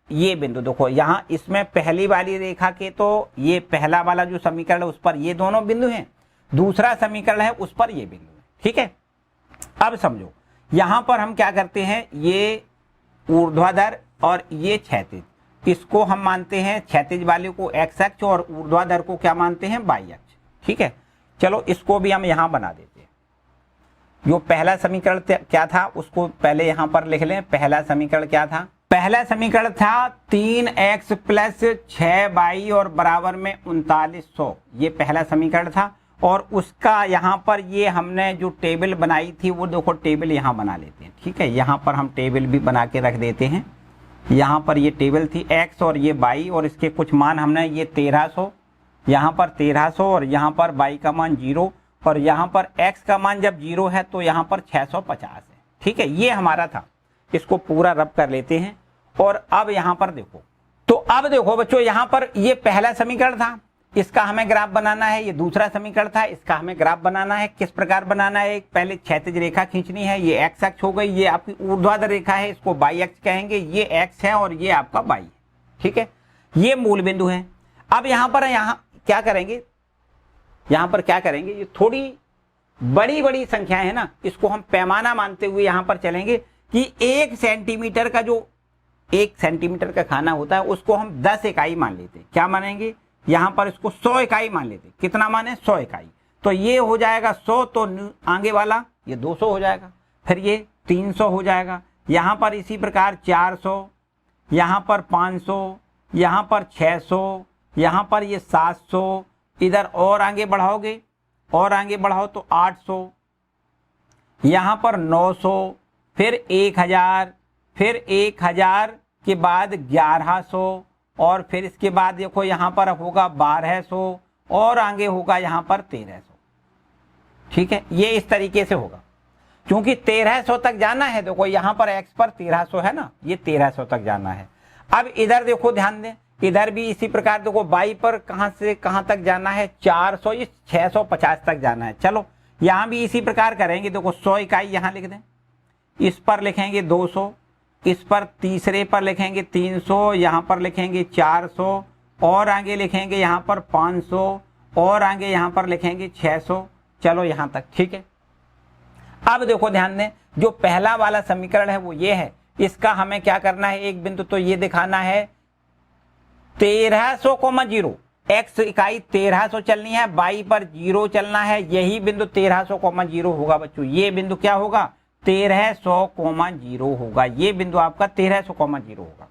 ये बिंदु देखो यहाँ इसमें पहली वाली रेखा के तो ये पहला वाला जो समीकरण है उस पर ये दोनों बिंदु हैं, दूसरा समीकरण है उस पर ये बिंदु है, ठीक है। अब समझो यहां पर हम क्या करते हैं, ये ऊर्ध्वाधर और ये क्षैतिज, इसको हम मानते हैं क्षैतिज वाले को x अक्ष और ऊर्ध्वाधर को क्या मानते हैं y अक्ष, ठीक है। चलो इसको भी हम यहां बना देते हैं। जो पहला समीकरण क्या था उसको पहले यहां पर लिख लें। पहला समीकरण क्या था? पहला समीकरण था 3x प्लस 6y और बराबर में 3900। ये पहला समीकरण था और उसका यहाँ पर ये हमने जो टेबल बनाई थी वो देखो टेबल यहाँ बना लेते हैं, ठीक है। यहाँ पर हम टेबल भी बना के रख देते हैं। यहाँ पर ये टेबल थी x और ये y और इसके कुछ मान हमने ये 1300, यहाँ पर 1300 और यहाँ पर y का मान 0 और यहाँ पर x का मान जब 0 है तो यहाँ पर 650 है, ठीक है। ये हमारा था। इसको पूरा रब कर लेते हैं और अब यहाँ पर देखो, तो अब देखो बच्चों यहाँ पर ये पहला समीकरण था, इसका हमें ग्राफ बनाना है। ये दूसरा समीकरण था, इसका हमें ग्राफ बनाना है। किस प्रकार बनाना है? पहले क्षैतिज रेखा खींचनी है, ये एक्स अक्ष हो गई, ये आपकी ऊर्ध्वाधर रेखा है, इसको वाई अक्ष कहेंगे, ये एक्स है और ये आपका वाई है, ठीक है। ये मूल बिंदु है। अब यहाँ क्या करेंगे, यहाँ पर क्या करेंगे, ये थोड़ी बड़ी बड़ी संख्याएं है ना, इसको हम पैमाना मानते हुए यहाँ पर चलेंगे कि 1 सेंटीमीटर का जो 1 सेंटीमीटर का खाना होता है उसको हम 10 इकाई मान लेते हैं। क्या मानेंगे, यहाँ पर इसको 100 इकाई मान लेते हैं। कितना माने, 100 इकाई। तो ये हो जाएगा 100, तो आगे वाला ये 200 हो जाएगा, फिर ये 300 हो जाएगा, यहाँ पर इसी प्रकार 400, यहाँ पर 500, यहाँ पर 600, यहाँ पर ये 700, इधर और आगे बढ़ाओगे और आगे बढ़ाओ तो 800, यहाँ पर 900, फिर 1000, फिर 1000 के बाद 1100, और फिर इसके बाद देखो यहाँ पर होगा 1200, और आगे होगा यहाँ पर 1300। ठीक है, ये इस तरीके से होगा। क्योंकि 1300 तक जाना है, देखो यहाँ पर x पर 1300 है ना, ये 1300 तक जाना है। अब इधर देखो ध्यान दें, इधर भी इसी प्रकार देखो y पर कहां से कहां तक जाना है, 400, ये 650 तक जाना है। चलो यहाँ भी इसी प्रकार करेंगे, देखो 100 इकाई यहाँ लिख दें, इस पर लिखेंगे 200, इस पर तीसरे पर लिखेंगे 300, यहाँ पर लिखेंगे 400, और आगे लिखेंगे यहाँ पर 500, और आगे यहाँ पर लिखेंगे 600। चलो यहाँ तक ठीक है। अब देखो ध्यान दें, जो पहला वाला समीकरण है वो ये है, इसका हमें क्या करना है, एक बिंदु तो ये दिखाना है 1300,0, x इकाई 1300 चलनी है, y पर 0 चलना है, यही बिंदु 1300,0 होगा बच्चों। ये बिंदु क्या होगा, 1300,0 होगा, ये बिंदु आपका 1300,0 होगा।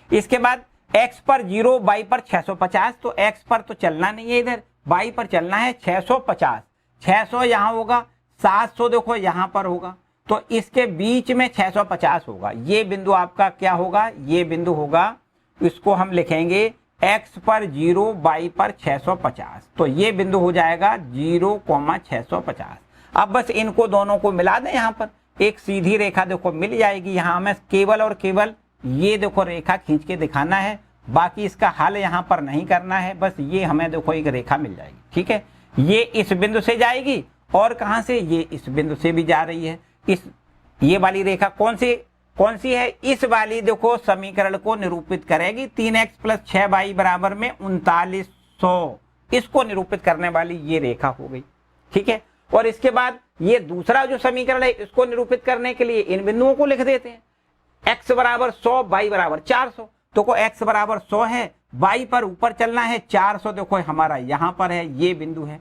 इसके बाद x पर 0, y पर 650, तो x पर तो चलना नहीं है इधर, y पर चलना है 650। 600 यहाँ होगा, 700 देखो यहाँ पर होगा, तो इसके बीच में 650 होगा। ये बिंदु आपका क्या होगा, ये बिंदु होगा, इसको हम लिखेंगे x पर 0, y पर 650, तो ये बिंदु हो जाएगा 0,650। अब बस इनको दोनों को मिला दें, यहाँ पर एक सीधी रेखा देखो मिल जाएगी। यहाँ हमें केवल और केवल ये देखो रेखा खींच के दिखाना है, बाकी इसका हल यहाँ पर नहीं करना है, बस ये हमें देखो एक रेखा मिल जाएगी। ठीक है, ये इस बिंदु से जाएगी, और कहां से, ये इस बिंदु से भी जा रही है। ये वाली रेखा कौन सी है, इस वाली देखो समीकरण को निरूपित करेगी। 3x + 6y बराबर में 3900, इसको निरूपित करने वाली ये रेखा हो गई। ठीक है, और इसके बाद ये दूसरा जो समीकरण है, इसको निरूपित करने के लिए इन बिंदुओं को लिख देते हैं। x बराबर 100, y बराबर 400। देखो x बराबर 100 है, y पर ऊपर चलना है 400, देखो हमारा यहाँ पर है, ये बिंदु है,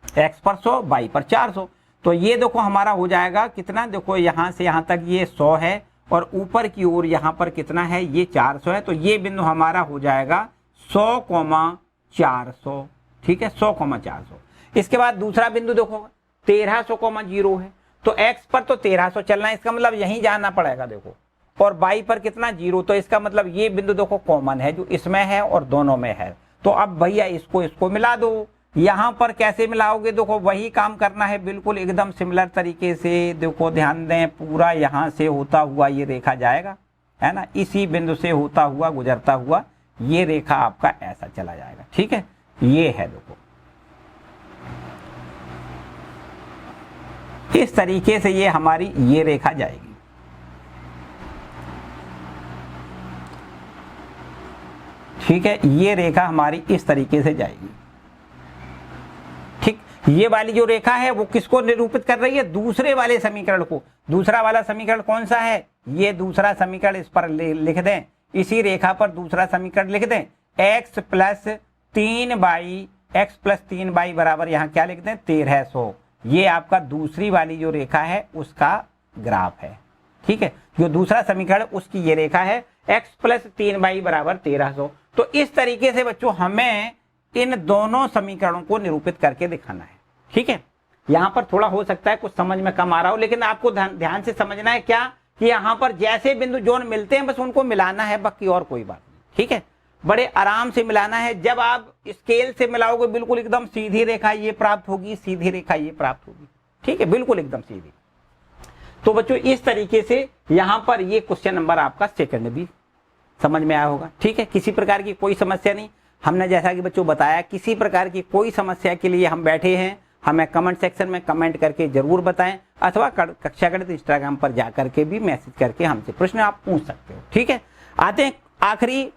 x पर 100, y पर 400, तो ये देखो हमारा हो जाएगा कितना, देखो यहाँ से यहाँ तक ये 100 है, और ऊपर की ओर यहाँ पर कितना है, ये 400 है, तो ये बिंदु हमारा हो जाएगा 100,400। ठीक है, 100,400। इसके बाद दूसरा बिंदु देखो 1300,0 है, तो x पर तो 1300 चलना है, इसका मतलब यहीं जाना पड़ेगा देखो, और y पर कितना 0, तो इसका मतलब ये बिंदु देखो कॉमन है, जो इसमें है और दोनों में है। तो अब भैया इसको मिला दो। यहाँ पर कैसे मिलाओगे, देखो वही काम करना है, बिल्कुल एकदम सिमिलर तरीके से। देखो ध्यान दें, पूरा यहाँ से होता हुआ ये रेखा जाएगा, है ना, इसी बिंदु से होता हुआ गुजरता हुआ ये रेखा आपका ऐसा चला जाएगा। ठीक है, ये है देखो, इस तरीके से ये हमारी ये रेखा जाएगी। ठीक है, ये रेखा हमारी इस तरीके से जाएगी। ठीक, ये वाली जो रेखा है वो किसको निरूपित कर रही है, दूसरे वाले समीकरण को। दूसरा वाला समीकरण कौन सा है, ये दूसरा समीकरण, इस पर लिख दें, इसी रेखा पर दूसरा समीकरण लिख दें, x + 3y बराबर यहाँ क्या लिख दें, 1300। ये आपका दूसरी वाली जो रेखा है उसका ग्राफ है। ठीक है, जो दूसरा समीकरण उसकी ये रेखा है, x + 3y बराबर 1300। तो इस तरीके से बच्चों हमें इन दोनों समीकरणों को निरूपित करके दिखाना है। ठीक है, यहाँ पर थोड़ा हो सकता है कुछ समझ में कम आ रहा हो, लेकिन आपको ध्यान से समझना है क्या, कि यहाँ पर जैसे बिंदु जोन मिलते हैं बस उनको मिलाना है, बाकी और कोई बात नहीं। ठीक है, बड़े आराम से मिलाना है। जब आप स्केल से मिलाओगे बिल्कुल एकदम सीधी रेखा ये प्राप्त होगी, सीधी रेखा ये प्राप्त होगी। ठीक है, बिल्कुल एकदम सीधी। तो बच्चों इस तरीके से यहाँ पर ये क्वेश्चन नंबर आपका सेकंड भी समझ में आया होगा। ठीक है, किसी प्रकार की कोई समस्या नहीं। हमने जैसा कि बच्चों बताया, किसी प्रकार की कोई समस्या के लिए हम बैठे हैं, हमें कमेंट सेक्शन में कमेंट करके जरूर बताएं, अथवा कक्षा गणित इंस्टाग्राम पर जाकर के भी मैसेज करके हमसे प्रश्न आप पूछ सकते हो। ठीक है, आते हैं आखिरी,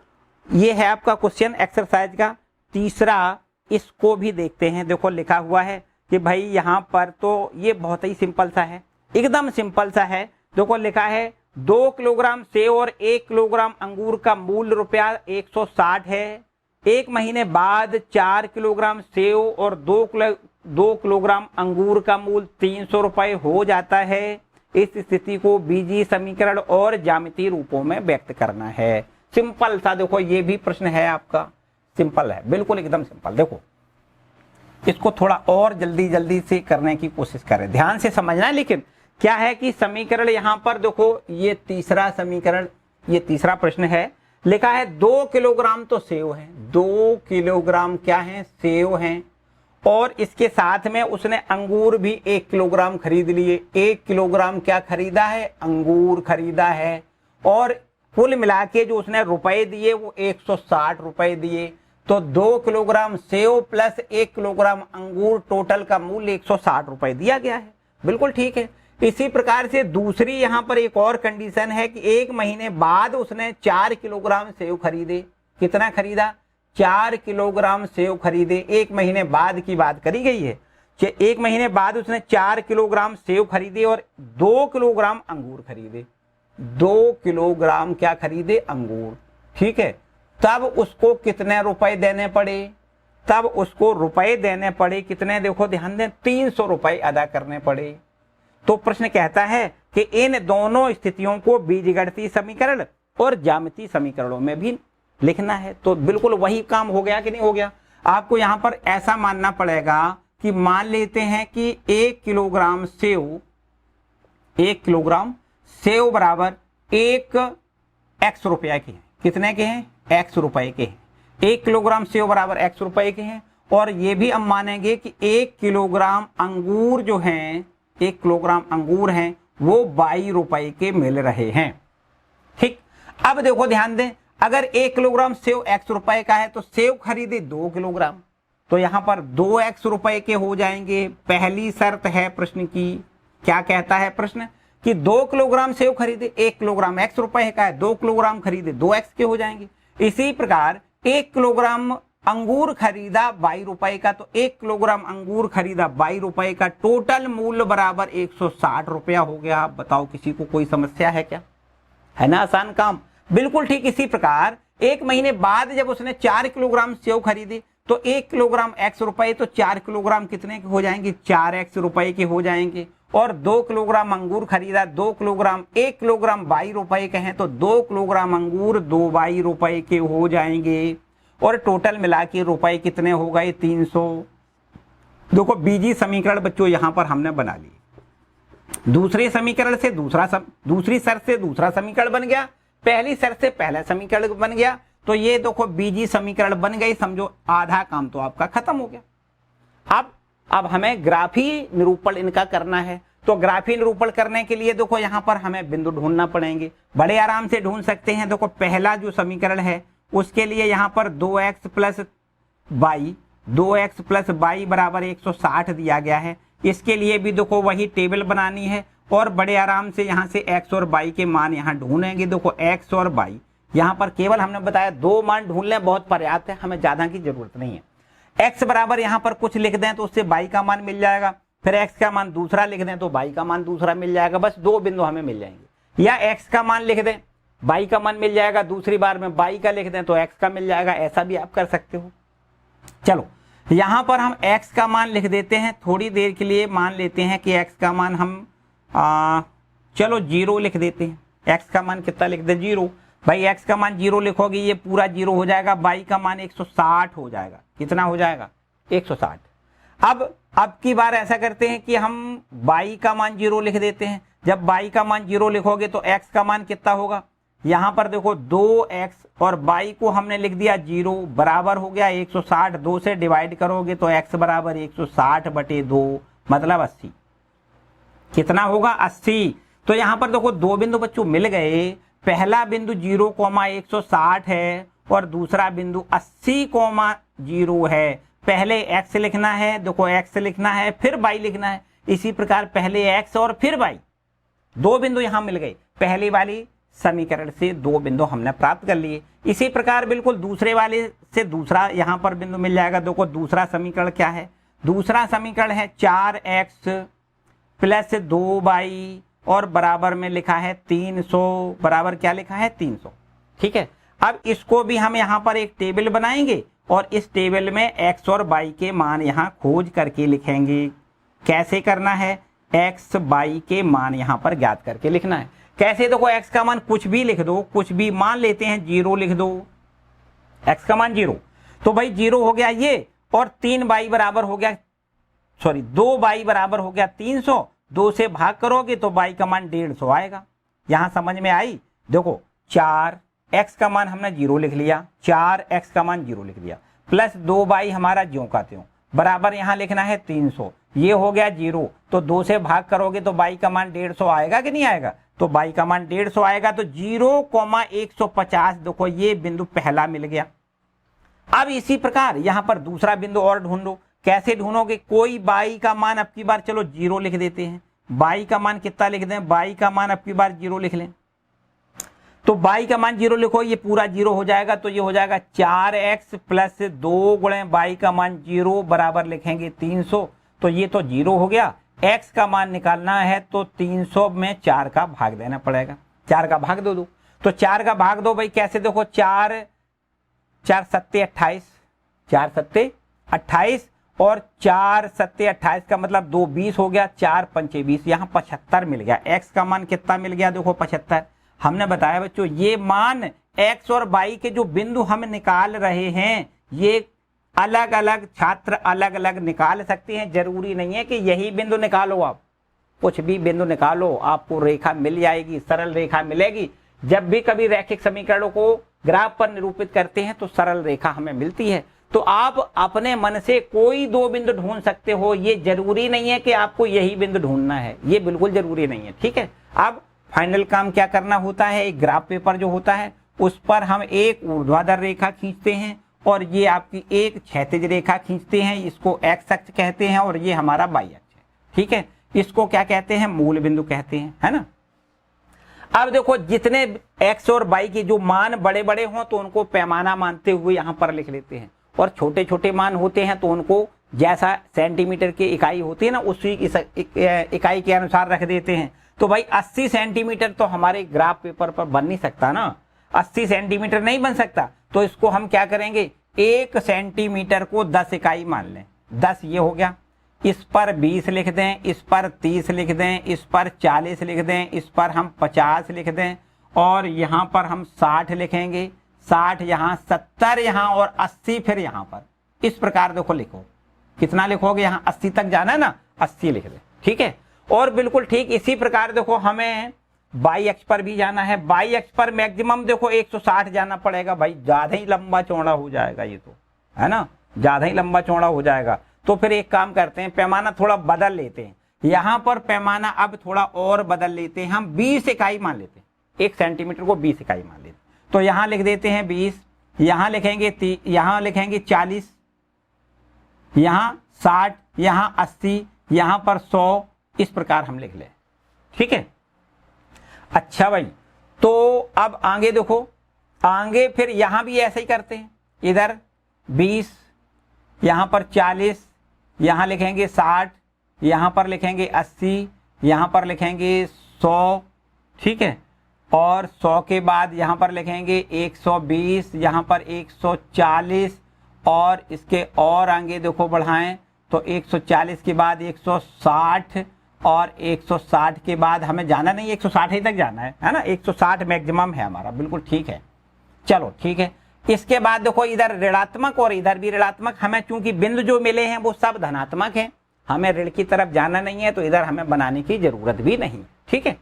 ये है आपका क्वेश्चन एक्सरसाइज का तीसरा, इसको भी देखते हैं। देखो लिखा हुआ है कि भाई यहाँ पर तो ये बहुत ही सिंपल सा है, एकदम सिंपल सा है। देखो लिखा है 2 किलोग्राम सेव और 1 किलोग्राम अंगूर का मूल्य रुपया 160 है। 1 महीने बाद 4 किलोग्राम सेव और 2 किलोग्राम अंगूर का मूल्य 300 रुपए हो जाता है। इस स्थिति को बीजीय समीकरण और ज्यामितीय रूपों में व्यक्त करना है। सिंपल सा देखो, ये भी प्रश्न है आपका, सिंपल है, बिल्कुल एकदम सिंपल। देखो इसको थोड़ा और जल्दी से करने की कोशिश करें, ध्यान से समझना है। लेकिन क्या है कि समीकरण यहां पर देखो, ये तीसरा समीकरण, ये तीसरा प्रश्न है, लिखा है 2 किलोग्राम तो सेव है, 2 किलोग्राम क्या है, सेव हैं, और इसके साथ में उसने अंगूर भी 1 किलोग्राम खरीद लिए। 1 किलोग्राम क्या खरीदा है, अंगूर खरीदा है, और कुल मिला के जो उसने रुपए दिए वो 160 रुपए दिए। तो 2 किलोग्राम सेव प्लस 1 किलोग्राम अंगूर, टोटल का मूल्य 160 रुपए दिया गया है। बिल्कुल ठीक है। इसी प्रकार से दूसरी यहां पर एक और कंडीशन है कि 1 महीने बाद उसने 4 किलोग्राम सेव खरीदे। कितना खरीदा, 4 किलोग्राम सेव खरीदे। 1 महीने बाद की बात करी गई है। 1 महीने बाद उसने 4 किलोग्राम सेव खरीदे और 2 किलोग्राम अंगूर खरीदे। 2 किलोग्राम क्या खरीदे, अंगूर, ठीक है। तब उसको कितने रुपए देने पड़े, तब उसको रुपए देने पड़े कितने, देखो ध्यान दें, 300 रुपए अदा करने पड़े। तो प्रश्न कहता है कि इन दोनों स्थितियों को बीजगणितीय समीकरण और ज्यामितीय समीकरणों में भी लिखना है। तो बिल्कुल वही काम हो गया कि नहीं हो गया। आपको यहां पर ऐसा मानना पड़ेगा कि मान लेते हैं कि 1 किलोग्राम सेव, 1 किलोग्राम सेव बराबर 1 x रुपया के हैं। कितने के हैं, x रुपए के हैं। 1 किलोग्राम सेव बराबर x रुपए के हैं। और ये भी हम मानेंगे कि 1 किलोग्राम अंगूर जो हैं, 1 किलोग्राम अंगूर हैं, वो 22 रुपए के मिल रहे हैं। ठीक, अब देखो ध्यान दें, अगर 1 किलोग्राम सेव x रुपए का है तो सेव खरीदे 2 किलोग्राम, तो यहां पर 2x रुपए के हो जाएंगे। पहली शर्त है प्रश्न की, क्या कहता है प्रश्न, कि 2 किलोग्राम सेव खरीदे, 1 किलोग्राम x रुपए का है, 2 किलोग्राम खरीदे 2x के हो जाएंगे। इसी प्रकार 1 किलोग्राम अंगूर खरीदा 22 रुपए का, तो 1 किलोग्राम अंगूर खरीदा 22 रुपए का, टोटल मूल्य बराबर 160 रुपया हो गया। आप बताओ किसी को कोई समस्या है क्या, है ना, आसान काम। बिल्कुल ठीक। इसी प्रकार 1 महीने बाद जब उसने 4 किलोग्राम सेव खरीदी, तो 1 किलोग्राम x रुपए, तो 4 किलोग्राम कितने के हो जाएंगे, 4x रुपए के हो जाएंगे। और 2 किलोग्राम अंगूर खरीदा, 2 किलोग्राम, 1 किलोग्राम 22 रुपए के हैं, तो 2 किलोग्राम अंगूर 22 रुपए के हो जाएंगे। और टोटल मिला के रुपए कितने हो गए, 300। देखो बीजीय समीकरण बच्चों यहां पर हमने बना लिए। दूसरे समीकरण से दूसरी शर्त से दूसरा समीकरण बन गया, पहली शर्त से पहला समीकरण बन गया। तो ये देखो बीजीय समीकरण बन गई, समझो आधा काम तो आपका खत्म हो गया। अब हमें ग्राफीय निरूपण इनका करना है। तो ग्राफीय निरूपण करने के लिए देखो यहां पर हमें बिंदु ढूंढना पड़ेंगे, बड़े आराम से ढूंढ सकते हैं। देखो पहला जो समीकरण है उसके लिए यहां पर 2x प्लस बाई बराबर 160 दिया गया है। इसके लिए भी देखो वही टेबल बनानी है और बड़े आराम से यहां से x और y के मान यहां ढूंढेंगे। देखो x और y यहां पर केवल हमने बताया 2 मान ढूंढ लें, बहुत पर्याप्त है, हमें ज्यादा की जरूरत नहीं है। x बराबर यहां पर कुछ लिख दें तो उससे y का मान मिल जाएगा, फिर x का मान दूसरा लिख दें तो y का मान दूसरा मिल जाएगा। बस 2 बिंदु हमें मिल जाएंगे। या x का मान लिख दें, y का मान मिल जाएगा, दूसरी बार में y का लिख दें तो x का मिल जाएगा। ऐसा भी आप कर सकते हो। चलो यहां पर हम x का मान लिख देते हैं, थोड़ी देर के लिए मान लेते हैं कि x का मान हम चलो 0 लिख देते हैं। x का मान कितना लिख दे, 0। भाई x का मान 0 लिखोगे ये पूरा 0 हो जाएगा, y का मान 160 हो जाएगा। कितना हो जाएगा, 160। अब की बार ऐसा करते हैं कि हम y का मान 0 लिख देते हैं। जब y का मान 0 लिखोगे तो x का मान कितना होगा, यहां पर देखो 2x और y को हमने लिख दिया 0, बराबर हो गया 160। 2 से डिवाइड करोगे तो x बराबर 160/2 मतलब 80। कितना होगा, 80। तो यहां पर देखो 2 बिंदु बच्चों मिल गए। पहला बिंदु 0,160 है और दूसरा बिंदु 80,0 है। पहले x लिखना है, देखो x लिखना है, फिर y लिखना है। इसी प्रकार पहले x और फिर y, 2 बिंदु यहां मिल गए। पहली वाली समीकरण से 2 बिंदु हमने प्राप्त कर लिए। इसी प्रकार बिल्कुल दूसरे वाले से दूसरा यहां पर बिंदु मिल जाएगा। देखो दूसरा समीकरण क्या है, दूसरा समीकरण है 4x प्लस 2y और बराबर में लिखा है 300, बराबर क्या लिखा है 300। ठीक है, अब इसको भी हम यहाँ पर एक टेबल बनाएंगे और इस टेबल में x और y के मान यहाँ खोज करके लिखेंगे। कैसे करना है, x y के मान यहाँ पर ज्ञात करके लिखना है। कैसे, देखो x का मान कुछ भी लिख दो, कुछ भी मान लेते हैं 0 लिख दो, x का मान 0, तो भाई 0 हो गया ये, और 3y बराबर हो गया, सॉरी 2y बराबर हो गया 300, 2 से भाग करोगे तो y का मान 150 आएगा। यहां समझ में आई। देखो 4 x का मान हमने 0 लिख लिया, 4x का मान 0 लिख दिया, प्लस 2y हमारा ज्यों का त्यों, बराबर यहां लिखना है 300, ये हो गया 0, तो 2 से भाग करोगे तो y का मान 150 आएगा कि नहीं आएगा, तो y का मान 150 आएगा। तो 0,150, देखो ये बिंदु पहला मिल गया। अब इसी प्रकार यहां पर दूसरा बिंदु और ढूंढो। कैसे ढूंढोगे, कोई y का मान अब की बार चलो 0 लिख देते हैं, y का मान कितना लिख दें, y का मान अब की बार 0 लिख लें, तो y का मान 0 लिखो, ये पूरा 0 हो जाएगा, तो ये हो जाएगा 4x प्लस 2 गुणे y का मान 0 बराबर लिखेंगे 300, तो ये तो 0 हो गया। x का मान निकालना है तो 300 में 4 का भाग देना पड़ेगा, 4 का भाग दो, तो 4 का भाग दो भाई कैसे, देखो 4 सत्ते 28, 4 सत्ते 28 और 4 सत्ते 28 का मतलब 2 20 हो गया, 4 पंचे 20, यहाँ 75 मिल गया। x का मान कितना मिल गया, देखो 75। हमने बताया बच्चों ये मान x और y के जो बिंदु हम निकाल रहे हैं, ये अलग अलग छात्र अलग अलग निकाल सकते हैं, जरूरी नहीं है कि यही बिंदु निकालो, आप कुछ भी बिंदु निकालो, आपको रेखा मिल जाएगी, सरल रेखा मिलेगी। जब भी कभी रैखिक समीकरणों को ग्राफ पर निरूपित करते हैं तो सरल रेखा हमें मिलती है। तो आप अपने मन से कोई 2 बिंदु ढूंढ सकते हो, ये जरूरी नहीं है कि आपको यही बिंदु ढूंढना है, ये बिल्कुल जरूरी नहीं है। ठीक है, अब फाइनल काम क्या करना होता है, एक ग्राफ पेपर जो होता है उस पर हम एक ऊर्ध्वाधर रेखा खींचते हैं और ये आपकी एक क्षैतिज रेखा खींचते हैं, इसको x अक्ष कहते हैं और ये हमारा y अक्ष है। ठीक है, इसको क्या कहते हैं, मूल बिंदु कहते हैं, है ना। अब देखो जितने x और y के जो मान बड़े बड़े हों तो उनको पैमाना मानते हुए यहाँ पर लिख लेते हैं, और छोटे छोटे मान होते हैं तो उनको जैसा सेंटीमीटर की इकाई होती है ना उसी इकाई के अनुसार रख देते हैं। तो भाई 80 सेंटीमीटर तो हमारे ग्राफ पेपर पर बन नहीं सकता ना, 80 सेंटीमीटर नहीं बन सकता, तो इसको हम क्या करेंगे, 1 सेंटीमीटर को 10 इकाई मान लें, 10 ये हो गया, इस पर 20 लिख दें, इस पर 30 लिख दें, इस पर 40 लिख दें, इस पर हम 50 लिख दें, और यहाँ पर हम 60 लिखेंगे, 60 यहाँ, 70 यहाँ और 80 फिर यहाँ पर। इस प्रकार देखो लिखो, कितना लिखोगे, यहाँ 80 तक जाना है ना, 80 लिख दे। ठीक है, और बिल्कुल ठीक इसी प्रकार देखो हमें y अक्ष पर भी जाना है। y अक्ष पर मैक्सिमम देखो 160 जाना पड़ेगा, भाई ज्यादा ही लंबा चौड़ा हो जाएगा ये तो, है ना, ज्यादा ही लंबा चौड़ा हो जाएगा। तो फिर एक काम करते हैं, पैमाना थोड़ा बदल लेते हैं, यहाँ पर पैमाना अब थोड़ा और बदल लेते हैं, हम 20 इकाई मान लेते हैं, 1 सेंटीमीटर को 20 इकाई मान लेते हैं। तो यहाँ लिख देते हैं 20, यहाँ लिखेंगे यहाँ लिखेंगे 40, यहाँ 60, यहाँ 80, यहाँ पर 100, इस प्रकार हम लिख लें। ठीक है, अच्छा भाई, तो अब आगे देखो, आगे फिर यहां भी ऐसे ही करते हैं, इधर 20, यहां पर 40, यहां लिखेंगे 60, यहां पर लिखेंगे 80, यहां पर लिखेंगे 100। ठीक है, और 100 के बाद यहां पर लिखेंगे 120, यहां पर 140, और इसके और आगे देखो बढ़ाएं तो 140 के बाद 160, और 160 के बाद हमें जाना नहीं, 160 ही तक जाना है ना, 160 मैक्सिमम है हमारा, बिल्कुल ठीक है। चलो ठीक है, इसके बाद देखो इधर ऋणात्मक और इधर भी ऋणात्मक, हमें चूंकि बिंदु जो मिले हैं वो सब धनात्मक हैं, हमें ऋण की तरफ जाना नहीं है, तो इधर हमें बनाने की जरूरत भी नहीं। ठीक है,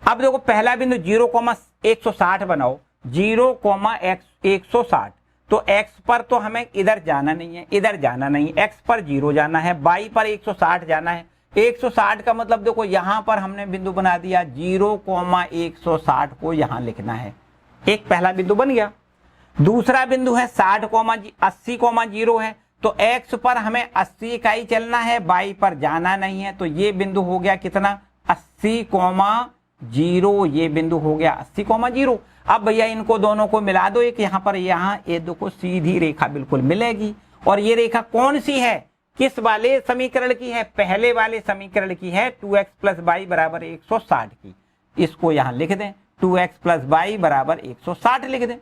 अब देखो पहला बिंदु 0,160 बनाओ, 0,160, तो x पर तो हमें इधर जाना नहीं है, इधर जाना नहीं, x पर 0 जाना है, y पर 160 जाना है। 160 का मतलब देखो यहां पर हमने बिंदु बना दिया, 0,160 को यहां लिखना है, एक पहला बिंदु बन गया। दूसरा बिंदु है 80,0 है, तो x पर हमें 80 इकाई चलना है, y पर जाना नहीं है, तो ये बिंदु हो गया कितना, 80,0, ये बिंदु हो गया 80,0। अब भैया इनको दोनों को मिला दो, एक यहाँ पर, यहाँ ये देखो सीधी रेखा बिल्कुल मिलेगी, और ये रेखा कौन सी है, किस वाले समीकरण की है? पहले वाले समीकरण की है, 2x प्लस वाई बराबर 160 की। इसको यहां लिख दें, 2x प्लस वाई बराबर 160 लिख दें।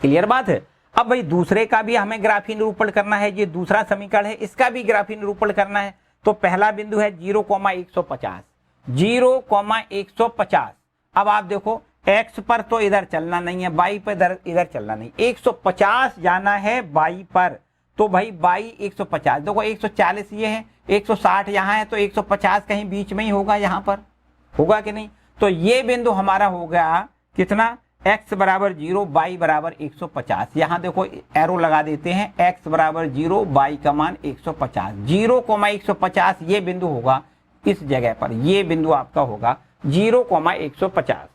क्लियर बात है। अब भाई दूसरे का भी हमें ग्राफीय निरूपण करना है, ये दूसरा समीकरण है, इसका भी ग्राफीय निरूपण करना है। तो पहला बिंदु है 0,150, 0,150। अब आप देखो x पर तो इधर चलना नहीं है, y पर इधर चलना नहीं, 150 जाना है y पर। तो भाई y 150, देखो 140 ये है, 160 यहाँ है, तो 150 कहीं बीच में ही होगा, यहाँ पर होगा कि नहीं? तो ये बिंदु हमारा हो गया कितना? x बराबर 0, y बराबर 150। यहाँ देखो एरो लगा देते हैं, x बराबर 0, y का मान 150, 0,150 ये बिंदु होगा इस जगह पर। ये बिंदु आपका होगा 0,150।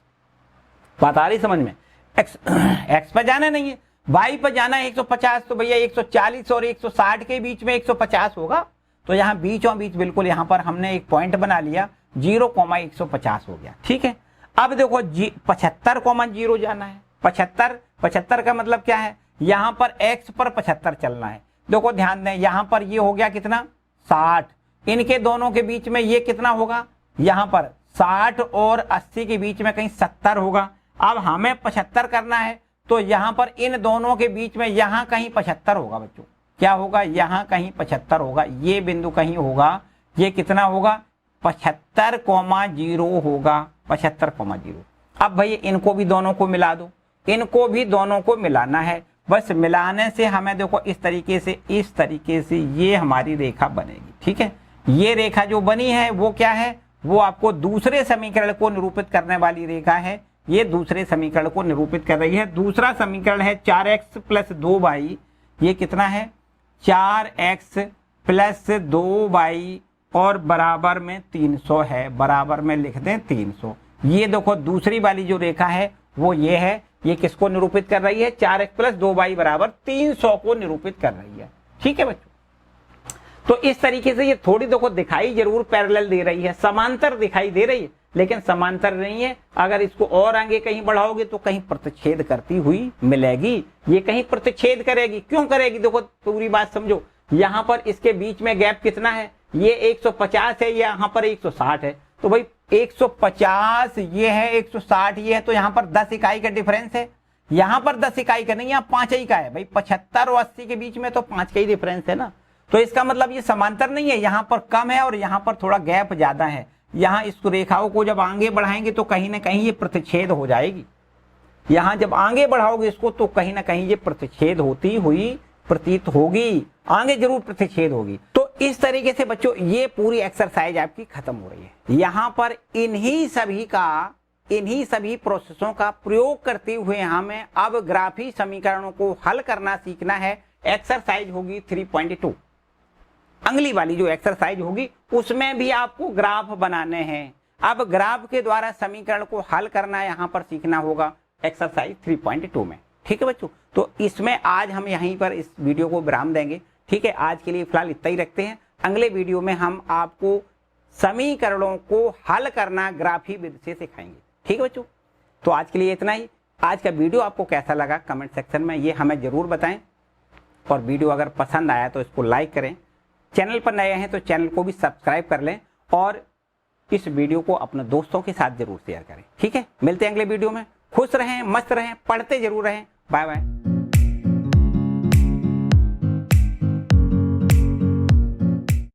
बात आ रही समझ में? x पर जाना नहीं है, y पर जाना है 150। तो भैया 140 और 160 के बीच में 150 होगा। तो यहाँ बीचों बीच बिल्कुल यहाँ पर हमने एक पॉइंट बना लिया, 0,150 हो गया। ठीक है। अब देखो 75,0 जाना है। 75 का मतलब क्या है? यहाँ पर x पर 75 चलना है। देखो ध्यान दें, यहाँ पर ये हो गया कितना? 60। इनके दोनों के बीच में ये कितना होगा? यहाँ पर 60 और 80 के बीच में कहीं 70 होगा। अब हमें 75 करना है, तो यहाँ पर इन दोनों के बीच में यहाँ कहीं 75 होगा बच्चों। क्या होगा? यहाँ कहीं 75 होगा। ये बिंदु कहीं होगा, ये कितना होगा? 75,0 होगा, 75,0। अब भैया इनको भी दोनों को मिला दो, इनको भी दोनों को मिलाना है। बस मिलाने से हमें देखो इस तरीके से ये हमारी रेखा बनेगी। ठीक है। ये रेखा जो बनी है वो क्या है? वो आपको दूसरे समीकरण को निरूपित करने वाली रेखा है। ये दूसरे समीकरण को निरूपित कर रही है। दूसरा समीकरण है 4x प्लस 2y। ये कितना है? 4x प्लस 2y और बराबर में 300 है। बराबर में लिख दें 300। ये देखो दूसरी वाली जो रेखा है वो ये है। ये किसको निरूपित कर रही है? 4x प्लस 2y बराबर 300 को निरूपित कर रही है। ठीक है बच्चों। तो इस तरीके से ये थोड़ी देखो दिखाई जरूर पैरेलल दे रही है, समांतर दिखाई दे रही है, लेकिन समांतर नहीं है। अगर इसको और आगे कहीं बढ़ाओगे तो कहीं प्रतिच्छेद करती हुई मिलेगी। ये कहीं प्रतिच्छेद करेगी। क्यों करेगी? देखो पूरी बात समझो। यहाँ पर इसके बीच में गैप कितना है? ये 150 है, यहाँ पर 160 है। तो भाई 150 ये है, 160 ये है, तो यहाँ पर 10 इकाई का डिफरेंस है। यहाँ पर 10 इकाई का नहीं, यहाँ 5 ही का है। भाई 75 और 80 के बीच में तो 5 का ही डिफरेंस है ना। तो इसका मतलब ये समांतर नहीं है, यहाँ पर कम है और यहाँ पर थोड़ा गैप ज्यादा है। यहाँ इस रेखाओं को जब आगे बढ़ाएंगे तो कहीं ना कहीं ये प्रतिच्छेद हो जाएगी। यहाँ जब आगे बढ़ाओगे इसको तो कहीं ना कहीं ये प्रतिच्छेद होती हुई प्रतीत होगी, आगे जरूर प्रतिच्छेद होगी। तो इस तरीके से बच्चों ये पूरी एक्सरसाइज आपकी खत्म हो रही है। यहाँ पर इन्हीं सभी प्रोसेसों का प्रयोग करते हुए हमें अब ग्राफीय समीकरणों को हल करना सीखना है। एक्सरसाइज होगी 3.2। अगली वाली जो एक्सरसाइज होगी उसमें भी आपको ग्राफ बनाने हैं। अब ग्राफ के द्वारा समीकरण को हल करना यहाँ पर सीखना होगा एक्सरसाइज 3.2 में। ठीक है बच्चों। तो इसमें आज हम यहीं पर इस वीडियो को विराम देंगे। ठीक है। आज के लिए फिलहाल इतना ही रखते हैं। अगले वीडियो में हम आपको समीकरणों को हल करना ग्राफीय विधि से सिखाएंगे। ठीक है बच्चों। तो आज के लिए इतना ही। आज का वीडियो आपको कैसा लगा कमेंट सेक्शन में ये हमें जरूर बताएं, और वीडियो अगर पसंद आया तो इसको लाइक करें। चैनल पर नए हैं तो चैनल को भी सब्सक्राइब कर लें, और इस वीडियो को अपने दोस्तों के साथ जरूर शेयर करें। ठीक है। मिलते हैं अगले वीडियो में। खुश रहें, मस्त रहें, पढ़ते जरूर रहें। Bye bye.